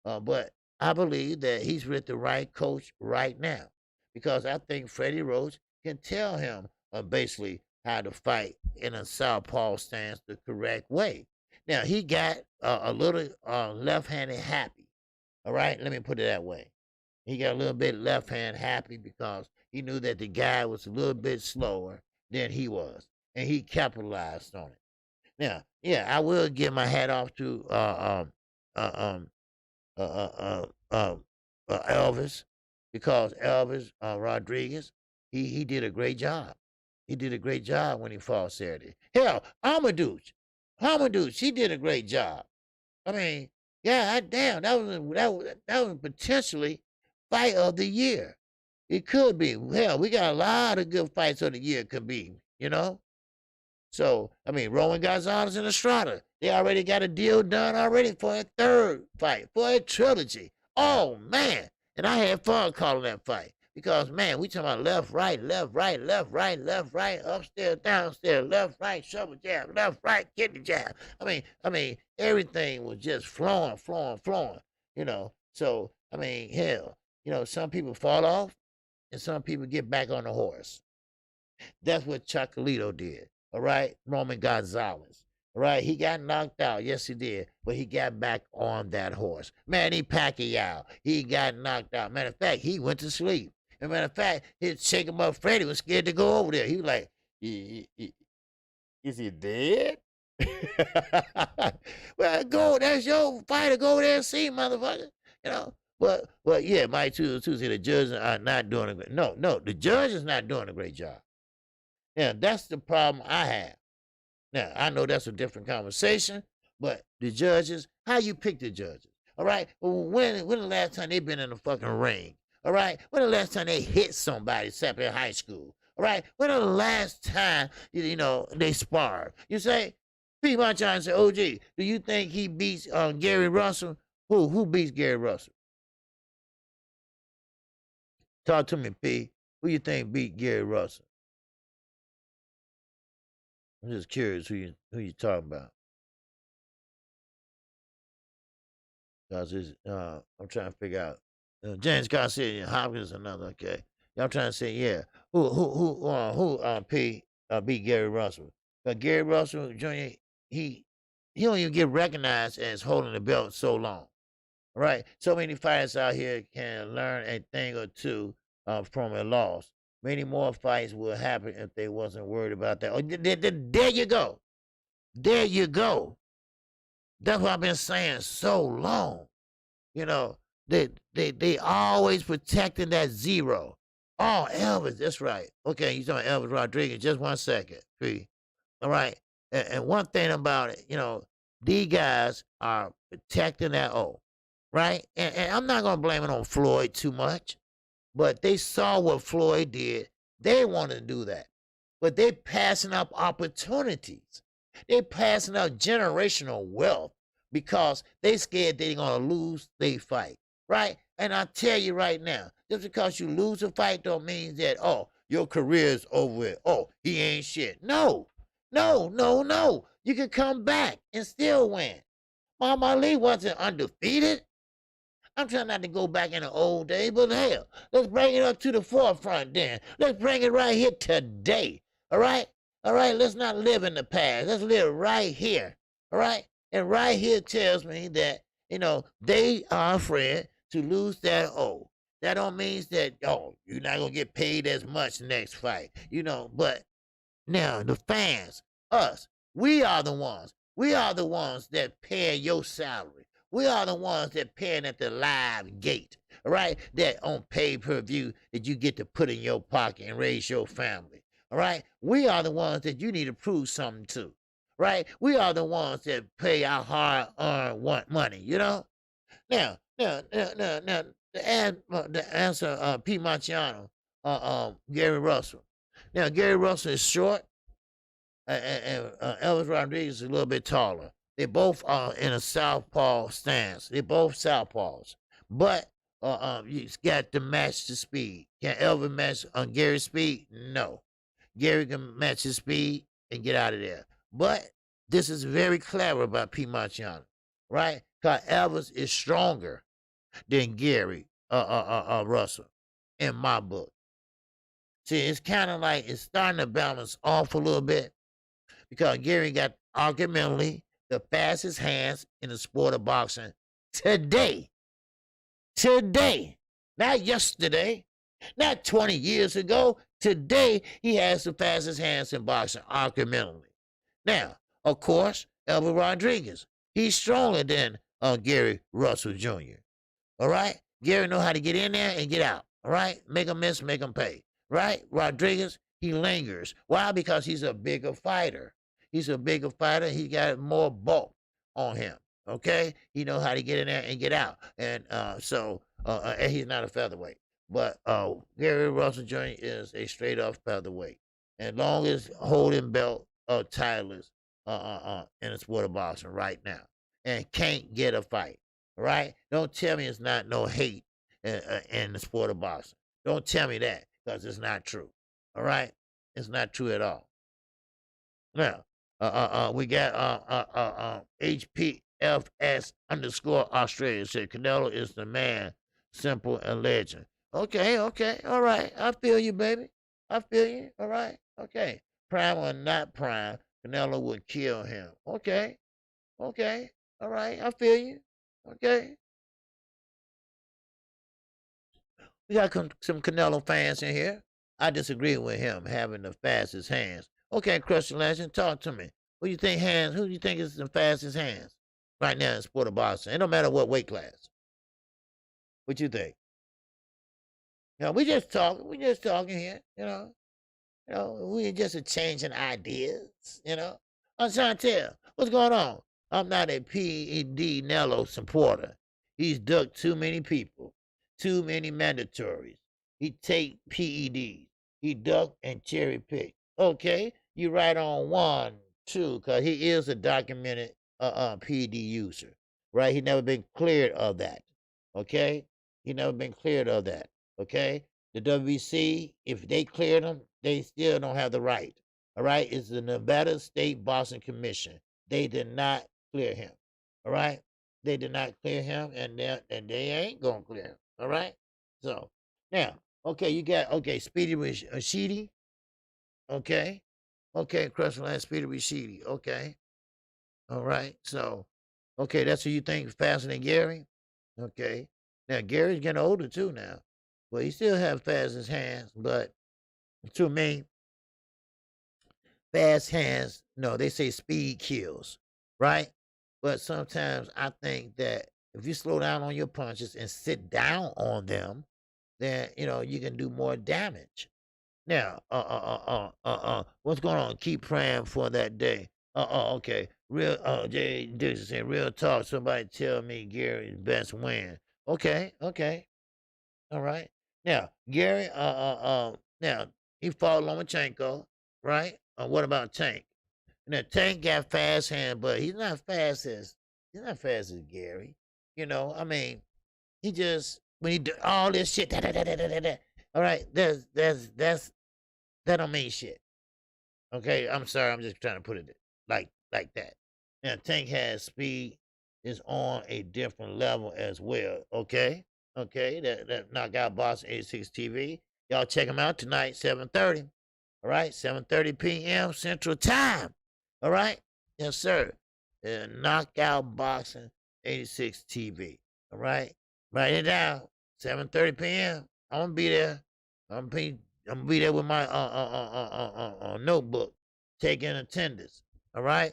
But I believe that he's with the right coach right now because I think Freddie Roach can tell him basically how to fight in a southpaw stance the correct way. Now, he got a little left-handed happy. All right, let me put it that way. He got a little bit left-hand happy because he knew that the guy was a little bit slower than he was, and he capitalized on it. Now, yeah, I will give my hat off to uh, uh, uh, Elvis because Elvis Rodriguez, he did a great job. He did a great job when he fought Saturday. Hell, Amaduce, he did a great job. I mean, yeah, damn, that was potentially fight of the year. It could be. Hell, we got a lot of good fights of the year could be, So, I mean, Rowan Gonzalez and Estrada, they already got a deal done already for a third fight, for a trilogy. Oh, man. And I had fun calling that fight because, man, we talking about left, right, left, right, left, right, left, right, upstairs, downstairs, left, right, shovel jab, left, right, kidney jab. I mean, everything was just flowing. So, I mean, hell, some people fall off and some people get back on the horse. That's what Chocolito did. All right, Roman Gonzalez. All right, he got knocked out. Yes, he did. But he got back on that horse. Manny Pacquiao, he got knocked out. Matter of fact, he went to sleep. As a matter of fact, his shake him up Freddie was scared to go over there. He was like, is he dead? Well, go, that's your fighter. Go over there and see, motherfucker. But yeah, my two say the judges are not doing a great. No, the judge is not doing a great job. Now, that's the problem I have. Now, I know that's a different conversation, but the judges, how you pick the judges? All right? When the last time they been in the fucking ring? All right? When the last time they hit somebody, except in high school? All right? When the last time, they sparred? You say, P. John say, OG, do you think he beats Gary Russell? Who beats Gary Russell? Talk to me, P. Who you think beat Gary Russell? I'm just curious who you talking about. Cause I'm trying to figure out. James Garcia, Hopkins, another. Okay, y'all trying to say yeah. Who beat Gary Russell? Gary Russell Jr. He don't even get recognized as holding the belt so long. Right? So many fighters out here can learn a thing or two from a loss. Many more fights will happen if they wasn't worried about that. Oh, there you go. There you go. That's what I've been saying so long. They always protecting that zero. Oh, Elvis, that's right. Okay, you talking Elvis Rodriguez. Just 1 second. All right. And one thing about it, these guys are protecting that O. Right? And I'm not going to blame it on Floyd too much. But they saw what Floyd did. They wanted to do that. But they passing up opportunities. They passing up generational wealth because they scared they're going to lose their fight. Right? And I tell you right now, just because you lose a fight don't mean that, your career is over with. Oh, he ain't shit. No. You can come back and still win. Muhammad Ali wasn't undefeated. I'm trying not to go back in the old days, but hell, let's bring it up to the forefront then. Let's bring it right here today. All right? Let's not live in the past. Let's live right here. All right? And right here tells me that, they are afraid to lose that O. That don't mean that, you're not going to get paid as much next fight. But now the fans, us, we are the ones. We are the ones that pay your salary. We are the ones that paying at the live gate, all right? That on pay-per-view that you get to put in your pocket and raise your family, all right? We are the ones that you need to prove something to, right? We are the ones that pay our hard-earned money, Now, the answer, P. Marciano, Gary Russell. Now, Gary Russell is short, and Elvis Rodriguez is a little bit taller. They both are in a southpaw stance. They both southpaws, but you got to match the speed. Can Elvin match on Gary's speed? No. Gary can match his speed and get out of there. But this is very clever by P. Marciano, right? Because Elvis is stronger than Gary Russell in my book. See, it's kind of like it's starting to balance off a little bit because Gary got argumentally the fastest hands in the sport of boxing today. Today, not yesterday, not 20 years ago. Today, he has the fastest hands in boxing, argumentally. Now, of course, Elvis Rodriguez, he's stronger than Gary Russell Jr. All right? Gary know how to get in there and get out. All right? Make him miss, make him pay. Right? Rodriguez, he lingers. Why? Because he's a bigger fighter. He's a bigger fighter. He got more bulk on him. Okay? He know how to get in there and get out. And and he's not a featherweight. But Gary Russell Jr. is a straight up featherweight. And long as holding belt titles in the sport of boxing right now. And can't get a fight. Right? Don't tell me it's not no hate in the sport of boxing. Don't tell me that because it's not true. All right? It's not true at all. Now, we got HPFS _ Australia said Canelo is the man, simple and legend. Okay, all right. I feel you, baby. I feel you. All right, okay. Prime or not prime, Canelo would kill him. Okay, all right. I feel you. Okay. We got some Canelo fans in here. I disagree with him having the fastest hands. Okay, Christian Legend, talk to me. Who do you think is the fastest hands right now in sport of boxing? It don't matter what weight class. What you think? You know, we just talking. We just talking here. We just changing ideas. I'm trying to tell what's going on. I'm not a PED Nello supporter. He's ducked too many people, too many mandatories. He take PEDs. He duck and cherry pick. Okay, you right on 1, 2, because he is a documented PED user, right? He never been cleared of that. Okay, he never been cleared of that. Okay, the WBC, if they cleared him, they still don't have the right. All right, it's the Nevada State Boxing Commission. They did not clear him. All right, they did not clear him, and they ain't gonna clear him. All right, so now, okay, you got Speedy Rashidi. Okay, Crestline Speedy Rashidi. Okay, all right, so that's who you think is faster than Gary. Okay, now Gary's getting older too now, but he still have fastest hands. But to me, fast hands, no, they say speed kills, right? But sometimes I think that if you slow down on your punches and sit down on them, then you can do more damage. Now, what's going on? Keep praying for that day. Okay. Real, Jay Dixon saying, real talk. Somebody tell me Gary's best win. Okay, all right. Now, Gary, now he fought Lomachenko, right? What about Tank? Now, Tank got fast hand, but he's not fast as Gary. I mean, he just when he do all this shit, all right, that don't mean shit. Okay, I'm sorry, I'm just trying to put it like that. Now, Tank has speed is on a different level as well. Okay, that knockout box 86 TV. Y'all check him out tonight, 7:30. All right, 7:30 p.m. Central Time. All right, yes sir. Knockout Boxing 86 TV. All right, write it down. 7:30 p.m. I'm gonna be there. I'm gonna be there with my notebook, taking attendance. All right.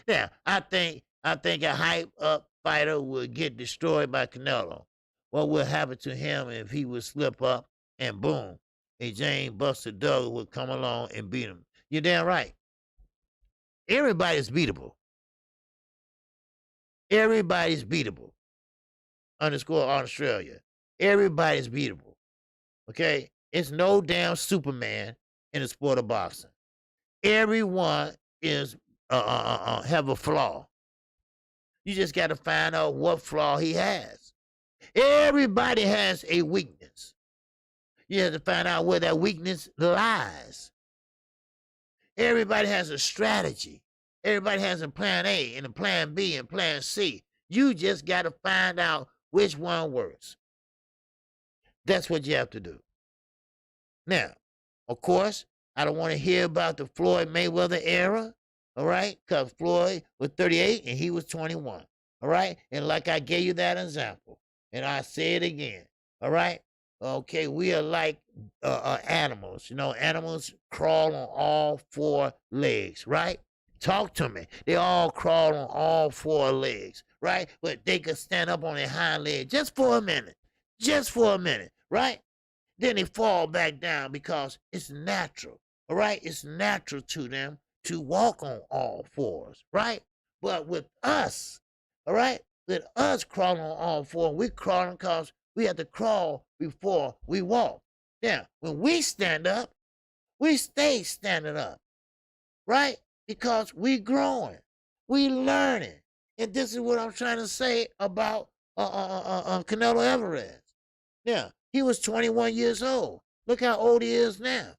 Now, I think a hype up fighter would get destroyed by Canelo. What would happen to him if he would slip up and boom, a Jane Buster Douglas would come along and beat him? You're damn right. Everybody's beatable. Everybody's beatable. _ Australia. Everybody's beatable. Okay? It's no damn Superman in the sport of boxing. Everyone is have a flaw. You just got to find out what flaw he has. Everybody has a weakness. You have to find out where that weakness lies. Everybody has a strategy. Everybody has a plan A and a plan B and plan C. You just got to find out which one works. That's what you have to do. Now, of course, I don't want to hear about the Floyd Mayweather era, all right? Because Floyd was 38 and he was 21, all right? And like I gave you that example, and I say it again, all right? Okay, we are like animals. You know, animals crawl on all four legs, right? Talk to me. They all crawl on all four legs, right? But they could stand up on their hind leg just for a minute, right? Then they fall back down because it's natural, all right? It's natural to them to walk on all fours, right? But with us, all right, with us crawling on all fours, we're crawling because we have to crawl before we walk. Now, when we stand up, we stay standing up, right? Because we growing, we learning. And this is what I'm trying to say about Canelo Alvarez. Now, he was 21 years old. Look how old he is now.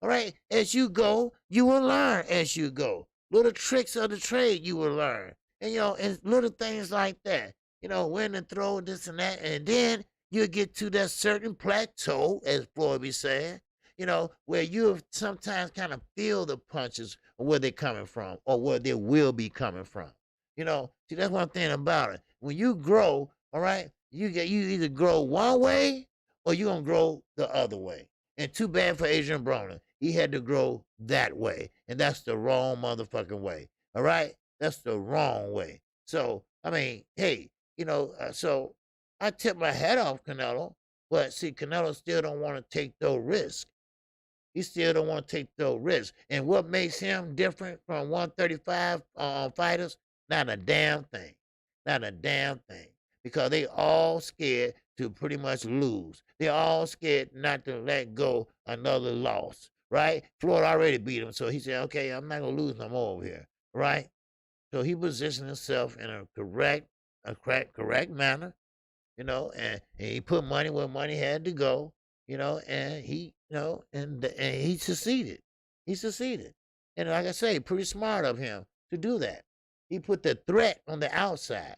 All right? As you go, you will learn as you go. Little tricks of the trade you will learn. And, you know, and little things like that. You know, when to throw this and that. And then you'll get to that certain plateau, as Floyd be saying, you know, where you sometimes kind of feel the punches or where they're coming from or where they will be coming from. You know, see, that's one thing about it. When you grow, all right, you either grow one way or you're going to grow the other way. And too bad for Adrian Broner. He had to grow that way. And that's the wrong motherfucking way. All right? That's the wrong way. So, I mean, hey, you know, so I tip my hat off Canelo. But see, Canelo still don't want to take those risks. He still don't want to take those risks. And what makes him different from 135 fighters? Not a damn thing. Not a damn thing. Because they all scared to pretty much lose. They're all scared not to let go another loss, right? Floyd already beat him, so he said, okay, I'm not going to lose no more over here, right? So he positioned himself in a correct manner, you know, and he put money where money had to go, you know, and he, you know, and he succeeded. He succeeded. And like I say, pretty smart of him to do that. He put the threat on the outside.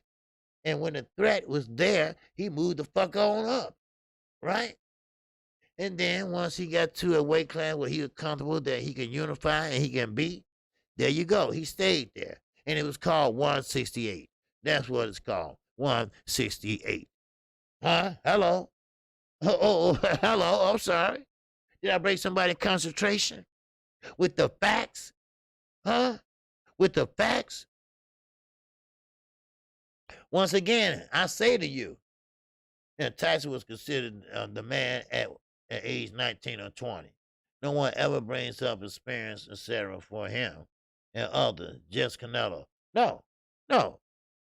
And when the threat was there, he moved the fuck on up, right? And then once he got to a weight class where he was comfortable that he can unify and he can beat, there you go. He stayed there. And it was called 168. That's what it's called, 168. Huh? Hello? Oh, hello. I'm sorry. Did I break somebody's concentration? With the facts? Huh? With the facts? Once again, I say to you, Tyson was considered the man at age 19 or 20. No one ever brings up experience, etc. for him and others, just Canelo. No, no.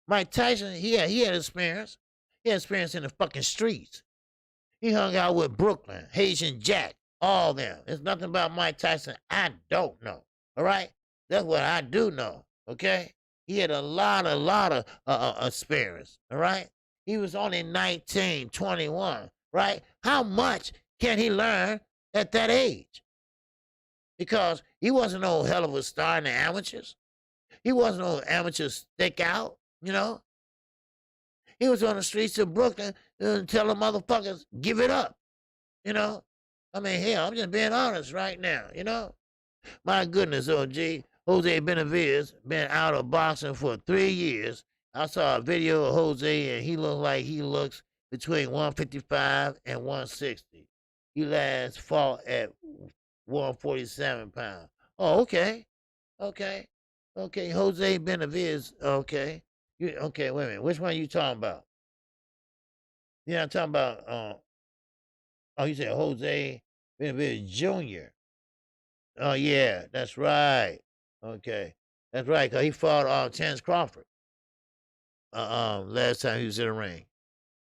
Mike Tyson, he had experience. He had experience in the fucking streets. He hung out with Brooklyn, Haitian Jack, all them. There's nothing about Mike Tyson I don't know. All right? That's what I do know. Okay? He had a lot of experience. All right? He was only 19, 21. Right? How much can he learn at that age? Because he wasn't no hell of a star in the amateurs. He wasn't no amateur stick out, you know? He was on the streets of Brooklyn telling motherfuckers, give it up, you know? I mean, hell, I'm just being honest right now, you know? My goodness, OG, Jose Benavidez been out of boxing for 3 years. I saw a video of Jose, and he looked like he looks between 155 and 160. He last fought at 147 pounds. Oh, okay. Okay. Okay, Jose Benavidez, okay. Okay, wait a minute. Which one are you talking about? Yeah, I'm talking about, oh, you said Jose Benavidez Jr. Oh, yeah, that's right. Okay. That's right, because he fought Terence Crawford last time he was in the ring.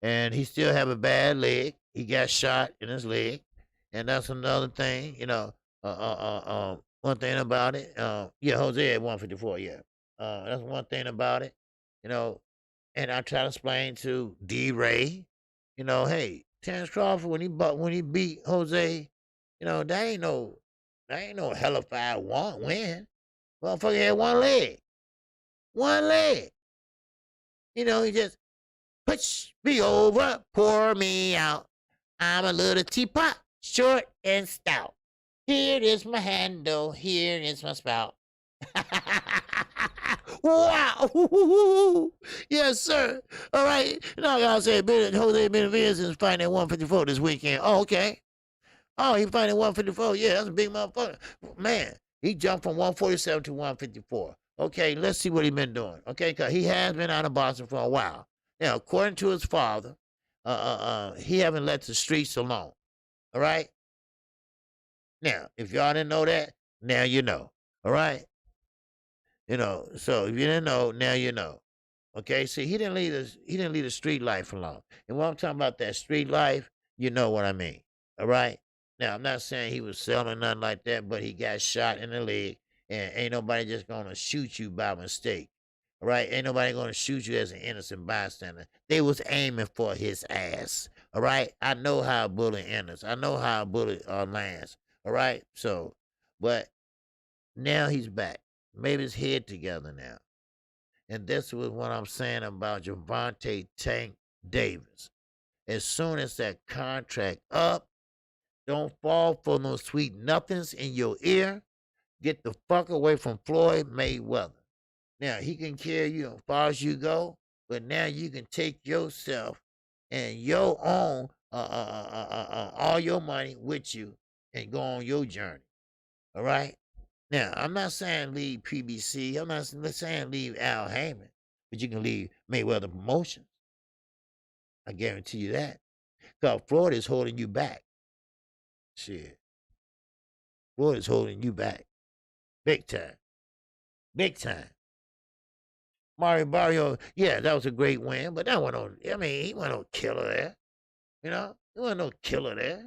And he still have a bad leg. He got shot in his leg. And that's another thing, you know. One thing about it, yeah, Jose at 154, yeah. That's one thing about it, you know. And I try to explain to D. Ray, hey, Terence Crawford when he beat Jose, that ain't no hellified win. Motherfucker had one leg. He just push me over, pour me out. I'm a little teapot, short and stout. Here is my handle, here is my spout. Wow. Yes, sir. All right. Now I gotta say, Jose Benavidez is fighting at 154 this weekend. Oh, okay. Oh, he fighting 154. Yeah, that's a big motherfucker. Man, he jumped from 147 to 154. Okay, let's see what he's been doing. Okay, because he has been out of boxing for a while. Now, according to his father, he haven't let the streets alone. All right. Now, if y'all didn't know that, now you know. All right. So if you didn't know, now you know. Okay, see, he didn't lead a street life alone. And when I'm talking about that street life, you know what I mean. All right. Now I'm not saying he was selling nothing like that, but he got shot in the leg, and ain't nobody just gonna shoot you by mistake. All right, ain't nobody gonna shoot you as an innocent bystander. They was aiming for his ass. All right, I know how a bullet enters. I know how a bullet lands. All right, so, but now he's back. Made his head together now. And this was what I'm saying about Gervonta Tank Davis. As soon as that contract up, don't fall for no sweet nothings in your ear. Get the fuck away from Floyd Mayweather. Now, he can carry you as far as you go, but now you can take yourself and your own, all your money with you and go on your journey. All right? Now, I'm not saying leave PBC. I'm not saying leave Al Heyman, but you can leave Mayweather Promotions. I guarantee you that. Because Florida is holding you back. Shit. Florida is holding you back. Big time. Big time. Mario Barrio, yeah, that was a great win, but that went on, he wasn't no killer there. He wasn't no killer there.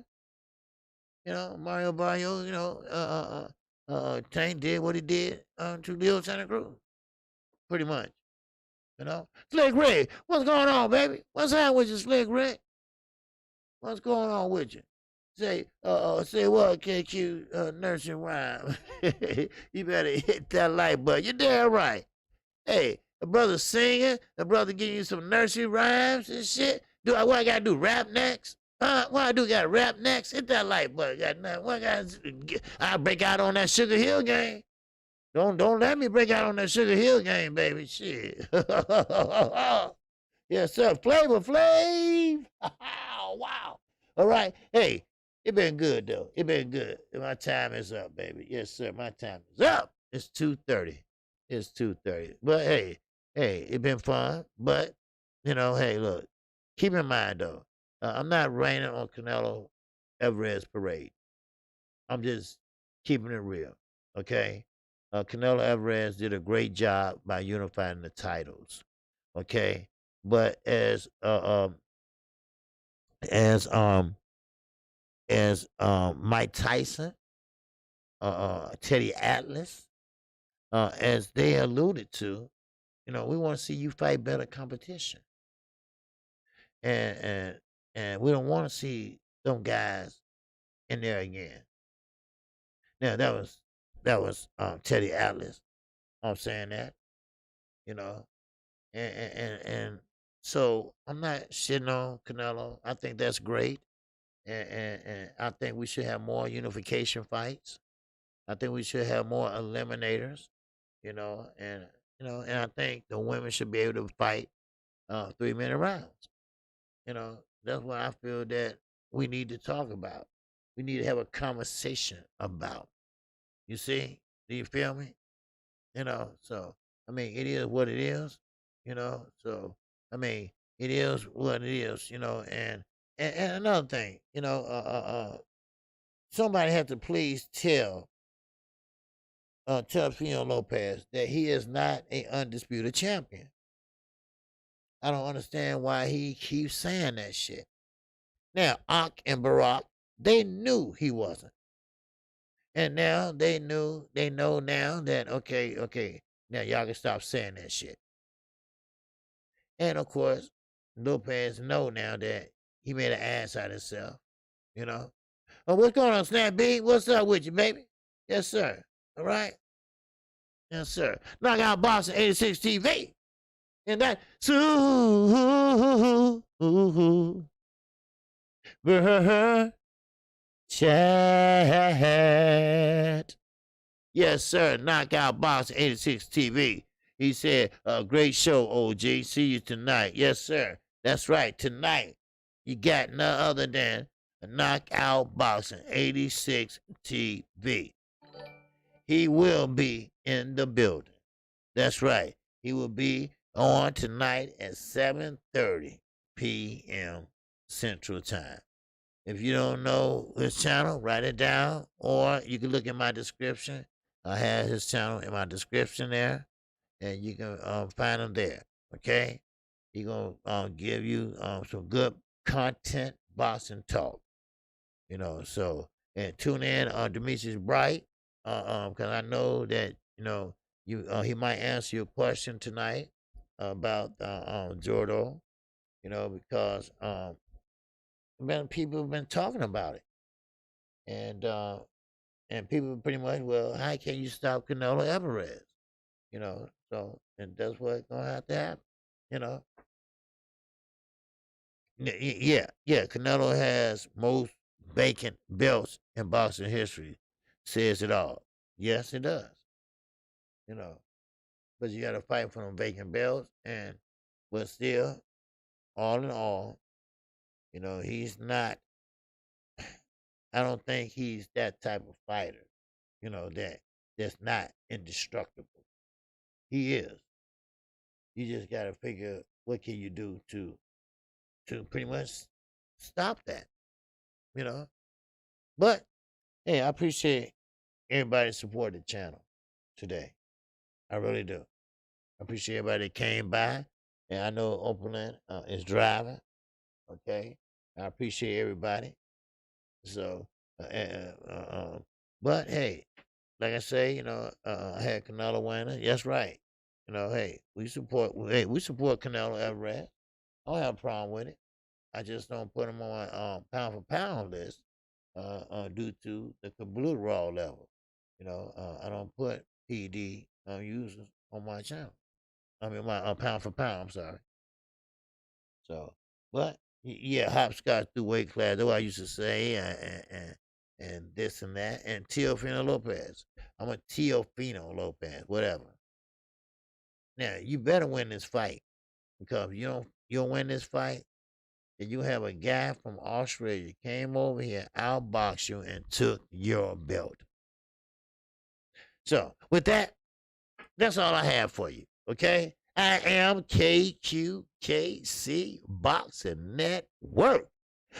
Mario Barrio, Tank did what he did to Leo Santa Cruz. Pretty much. Slick Rick, what's going on, baby? What's happening with you, Slick Rick? What's going on with you? Say what, KQ nursing rhyme? You better hit that like button. You're damn right. Hey, a brother singing, a brother giving you some nursery rhymes and shit. What I gotta do? Rap next? What I do? Gotta rap next? Hit that like button. I break out on that Sugar Hill game. Don't let me break out on that Sugar Hill game, baby. Shit. Yes, sir. Flavor Flav. Wow. All right. Hey, it been good though. It been good. My time is up, baby. Yes, sir. My time is up. It's 2:30. It's 2:30. But hey, it been fun. But hey, look. Keep in mind though, I'm not raining on Canelo Everest parade. I'm just keeping it real. Okay. Canelo Alvarez did a great job by unifying the titles. Okay, but as Mike Tyson, Teddy Atlas, as they alluded to, we want to see you fight better competition, and we don't want to see them guys in there again. Now that was Teddy Atlas. I'm saying that, you know, and so I'm not shitting on Canelo. I think that's great, and I think we should have more unification fights. I think we should have more eliminators, and I think the women should be able to fight 3 minute rounds. That's what I feel that we need to talk about. We need to have a conversation about. You see? Do you feel me? So it is what it is, so it is what it is, and another thing, somebody had to please tell Pino Lopez that he is not a undisputed champion. I don't understand why he keeps saying that shit. Now, Ak and Barack, they knew he wasn't. And now they know now that okay, Now y'all can stop saying that shit. And of course, Lopez know now that he made an ass out of himself. You know. Oh, what's going on, Snap B? What's up with you, baby? Yes, sir. All right. Yes, sir. Knockout Boxing 86 TV. And that chat. Yes, sir. Knockout Boxing 86 TV. He said, great show, OG. See you tonight. Yes, sir. That's right. Tonight, you got none other than Knockout Boxing 86 TV. He will be in the building. That's right. He will be on tonight at 7:30 p.m. Central Time. If you don't know his channel, write it down, or you can look in my description. I have his channel in my description there, and you can find him there. Okay, he's gonna give you some good content, boxing talk. You know, so and tune in on Demetrius Bright, because I know that he might answer your question tonight about Jordo. You know, because people have been talking about it, and people pretty much, well, how can you stop Canelo Alvarez? You know, so and that's what's gonna have to happen. You know, yeah. Canelo has most vacant belts in boxing history. Says it all. Yes, it does. You know, but you got to fight for them vacant belts, but still, all in all, he's not. I don't think he's that type of fighter. That's not indestructible. He is. You just got to figure what can you do to pretty much stop that. You know. But hey, I appreciate everybody supporting the channel today. I really do. I appreciate everybody that came by. And I know Oakland is driving. Okay. I appreciate everybody. So, but hey, like I say, I had Canelo winner. That's right. Hey, we support Canelo Alvarez. I don't have a problem with it. I just don't put him on pound for pound list due to the blue raw level. I don't put PD users on my channel. I mean, my pound for pound. I'm sorry. So, but yeah, hopscotch through weight class. That's what I used to say, and this and that, and Teofimo Lopez. I'm a Teofimo Lopez, whatever. Now you better win this fight because if you don't win this fight, then you have a guy from Australia came over here, outboxed you, and took your belt. So with that, that's all I have for you. Okay. I am KQKC Boxing Network.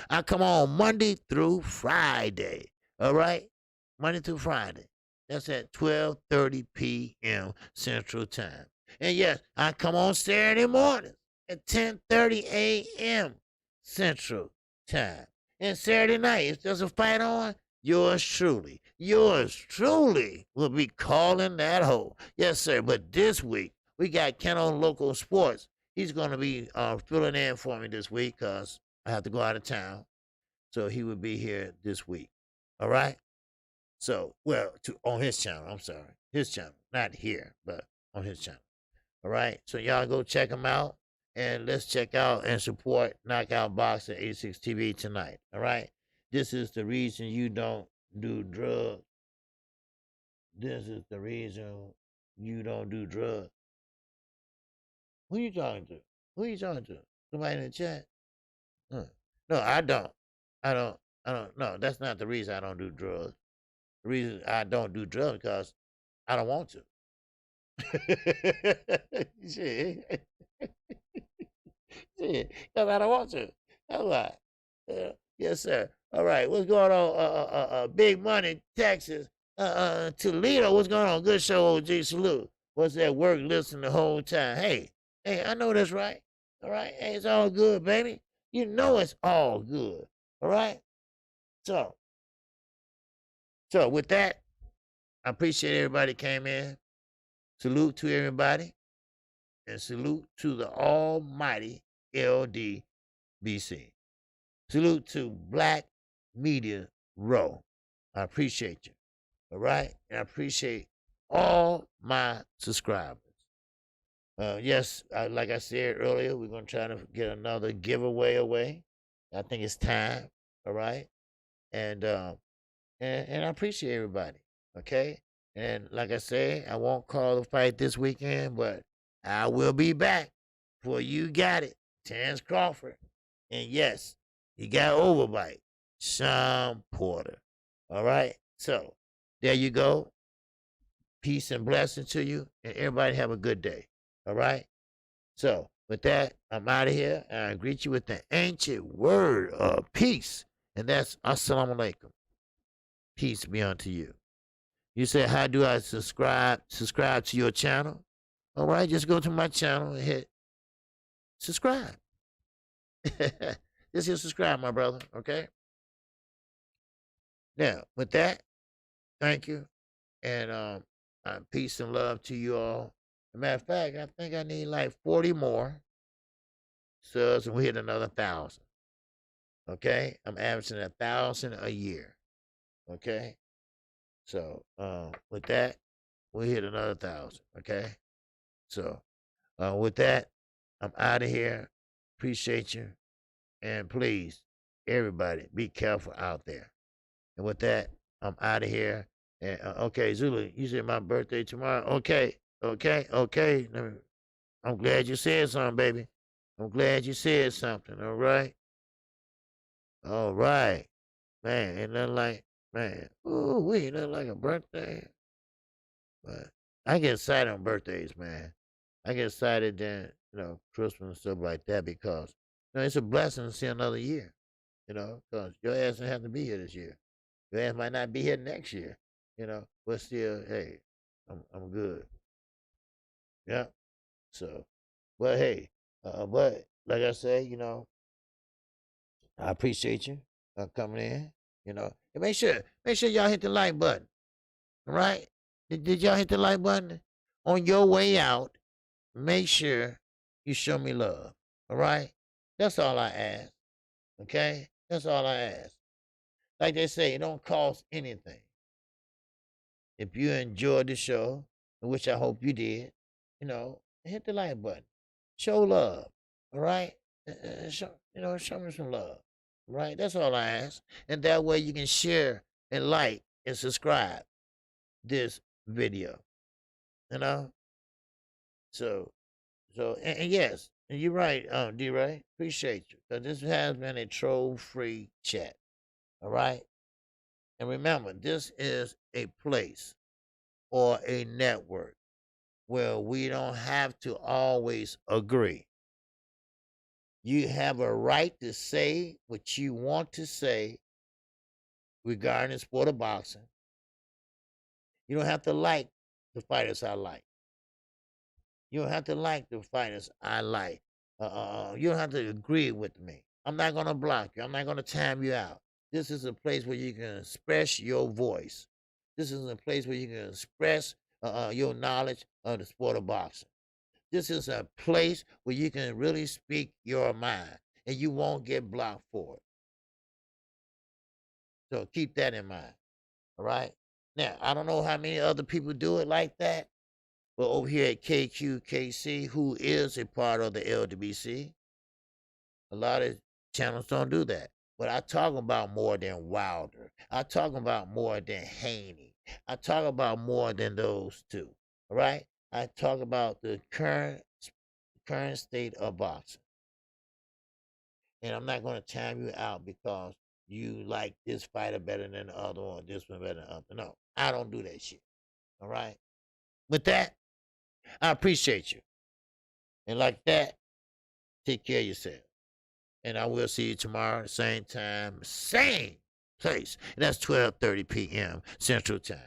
I come on Monday through Friday. All right? Monday through Friday. That's at 12:30 p.m. Central Time. And yes, I come on Saturday morning at 10:30 a.m. Central Time. And Saturday night, if there's a fight on, yours truly will be calling that hole. Yes, sir. But this week, we got KANO Local Sports. He's going to be filling in for me this week because I have to go out of town. So he will be here this week. All right? So, on his channel. I'm sorry. His channel. Not here, but on his channel. All right? So y'all go check him out. And let's check out and support Knockout Boxing 86 TV tonight. All right? This is the reason you don't do drugs. This is the reason you don't do drugs. Who you talking to? Who you talking to? Somebody in the chat? No, I don't. I don't. No, that's not the reason I don't do drugs. The reason I don't do drugs because I don't want to. Shit. Shit. Because I don't want to. That's why. Yes, sir. All right. What's going on? Big Money, Texas. Toledo. What's going on? Good show, OG. Salute. What's that work listening the whole time? Hey, I know that's right. All right. Hey, it's all good, baby. You know it's all good. All right. So with that, I appreciate everybody came in. Salute to everybody, and salute to the almighty LDBC. Salute to Black Media Row. I appreciate you. All right? And I appreciate all my subscribers. Yes, like I said earlier, we're going to try to get another giveaway away. I think it's time. All right? And I appreciate everybody. Okay? And like I say, I won't call the fight this weekend, but I will be back for You Got It, Terence Crawford. And yes, he got overbite, Sean Porter. All right? So, there you go. Peace and blessing to you, and everybody have a good day. All right? So, with that, I'm out of here, and I greet you with the ancient word of peace, and that's Assalamu alaikum. Peace be unto you. You say, how do I subscribe to your channel? All right, just go to my channel and hit subscribe. Just hit subscribe, my brother, okay? Now, with that, thank you, and peace and love to you all. As a matter of fact, I think I need like 40 more subs, and we hit another 1,000. Okay? I'm averaging 1,000 a year. Okay? So, with that, we hit another 1,000. Okay? So, with that, I'm out of here. Appreciate you. And please, everybody, be careful out there. And with that, I'm out of here. And okay, Zulu, you said my birthday tomorrow. Okay. I'm glad you said something, baby. I'm glad you said something. All right. All right. Man, ain't nothing like, man. Ooh, we ain't nothing like a birthday. But I get excited on birthdays, man. I get excited then, Christmas and stuff like that because, it's a blessing to see another year, because your ass don't have to be here this year. Your ass might not be here next year, but still, hey, I'm good. Yeah. So, but hey, but like I say, I appreciate you coming in, and make sure y'all hit the like button. All right? Did y'all hit the like button? On your way out, make sure you show me love. All right? That's all I ask. Okay? That's all I ask. Like they say, it don't cost anything. If you enjoyed the show, which I hope you did, hit the like button. Show love. All right? Show me some love. All right? That's all I ask. And that way you can share and like and subscribe this video. So and yes, and you're right, D-Ray. Appreciate you. Because this has been a troll-free chat. All right? And remember, this is a place or a network where we don't have to always agree. You have a right to say what you want to say regarding the sport of boxing. You don't have to like the fighters I like. You don't have to like the fighters I like. You don't have to agree with me. I'm not going to block you. I'm not going to time you out. This is a place where you can express your voice. This is a place where you can express your knowledge of the sport of boxing. This is a place where you can really speak your mind, and you won't get blocked for it. So keep that in mind. All right? Now, I don't know how many other people do it like that, but over here at KQKC, who is a part of the LDBC, a lot of channels don't do that. But I talk about more than Wilder. I talk about more than Haney. I talk about more than those two. All right? I talk about the current state of boxing. And I'm not going to time you out because you like this fighter better than the other one, or this one better than the other. No, I don't do that shit. All right? With that, I appreciate you. And like that, take care of yourself. And I will see you tomorrow, same time, same place. And that's 12:30 p.m. Central Time.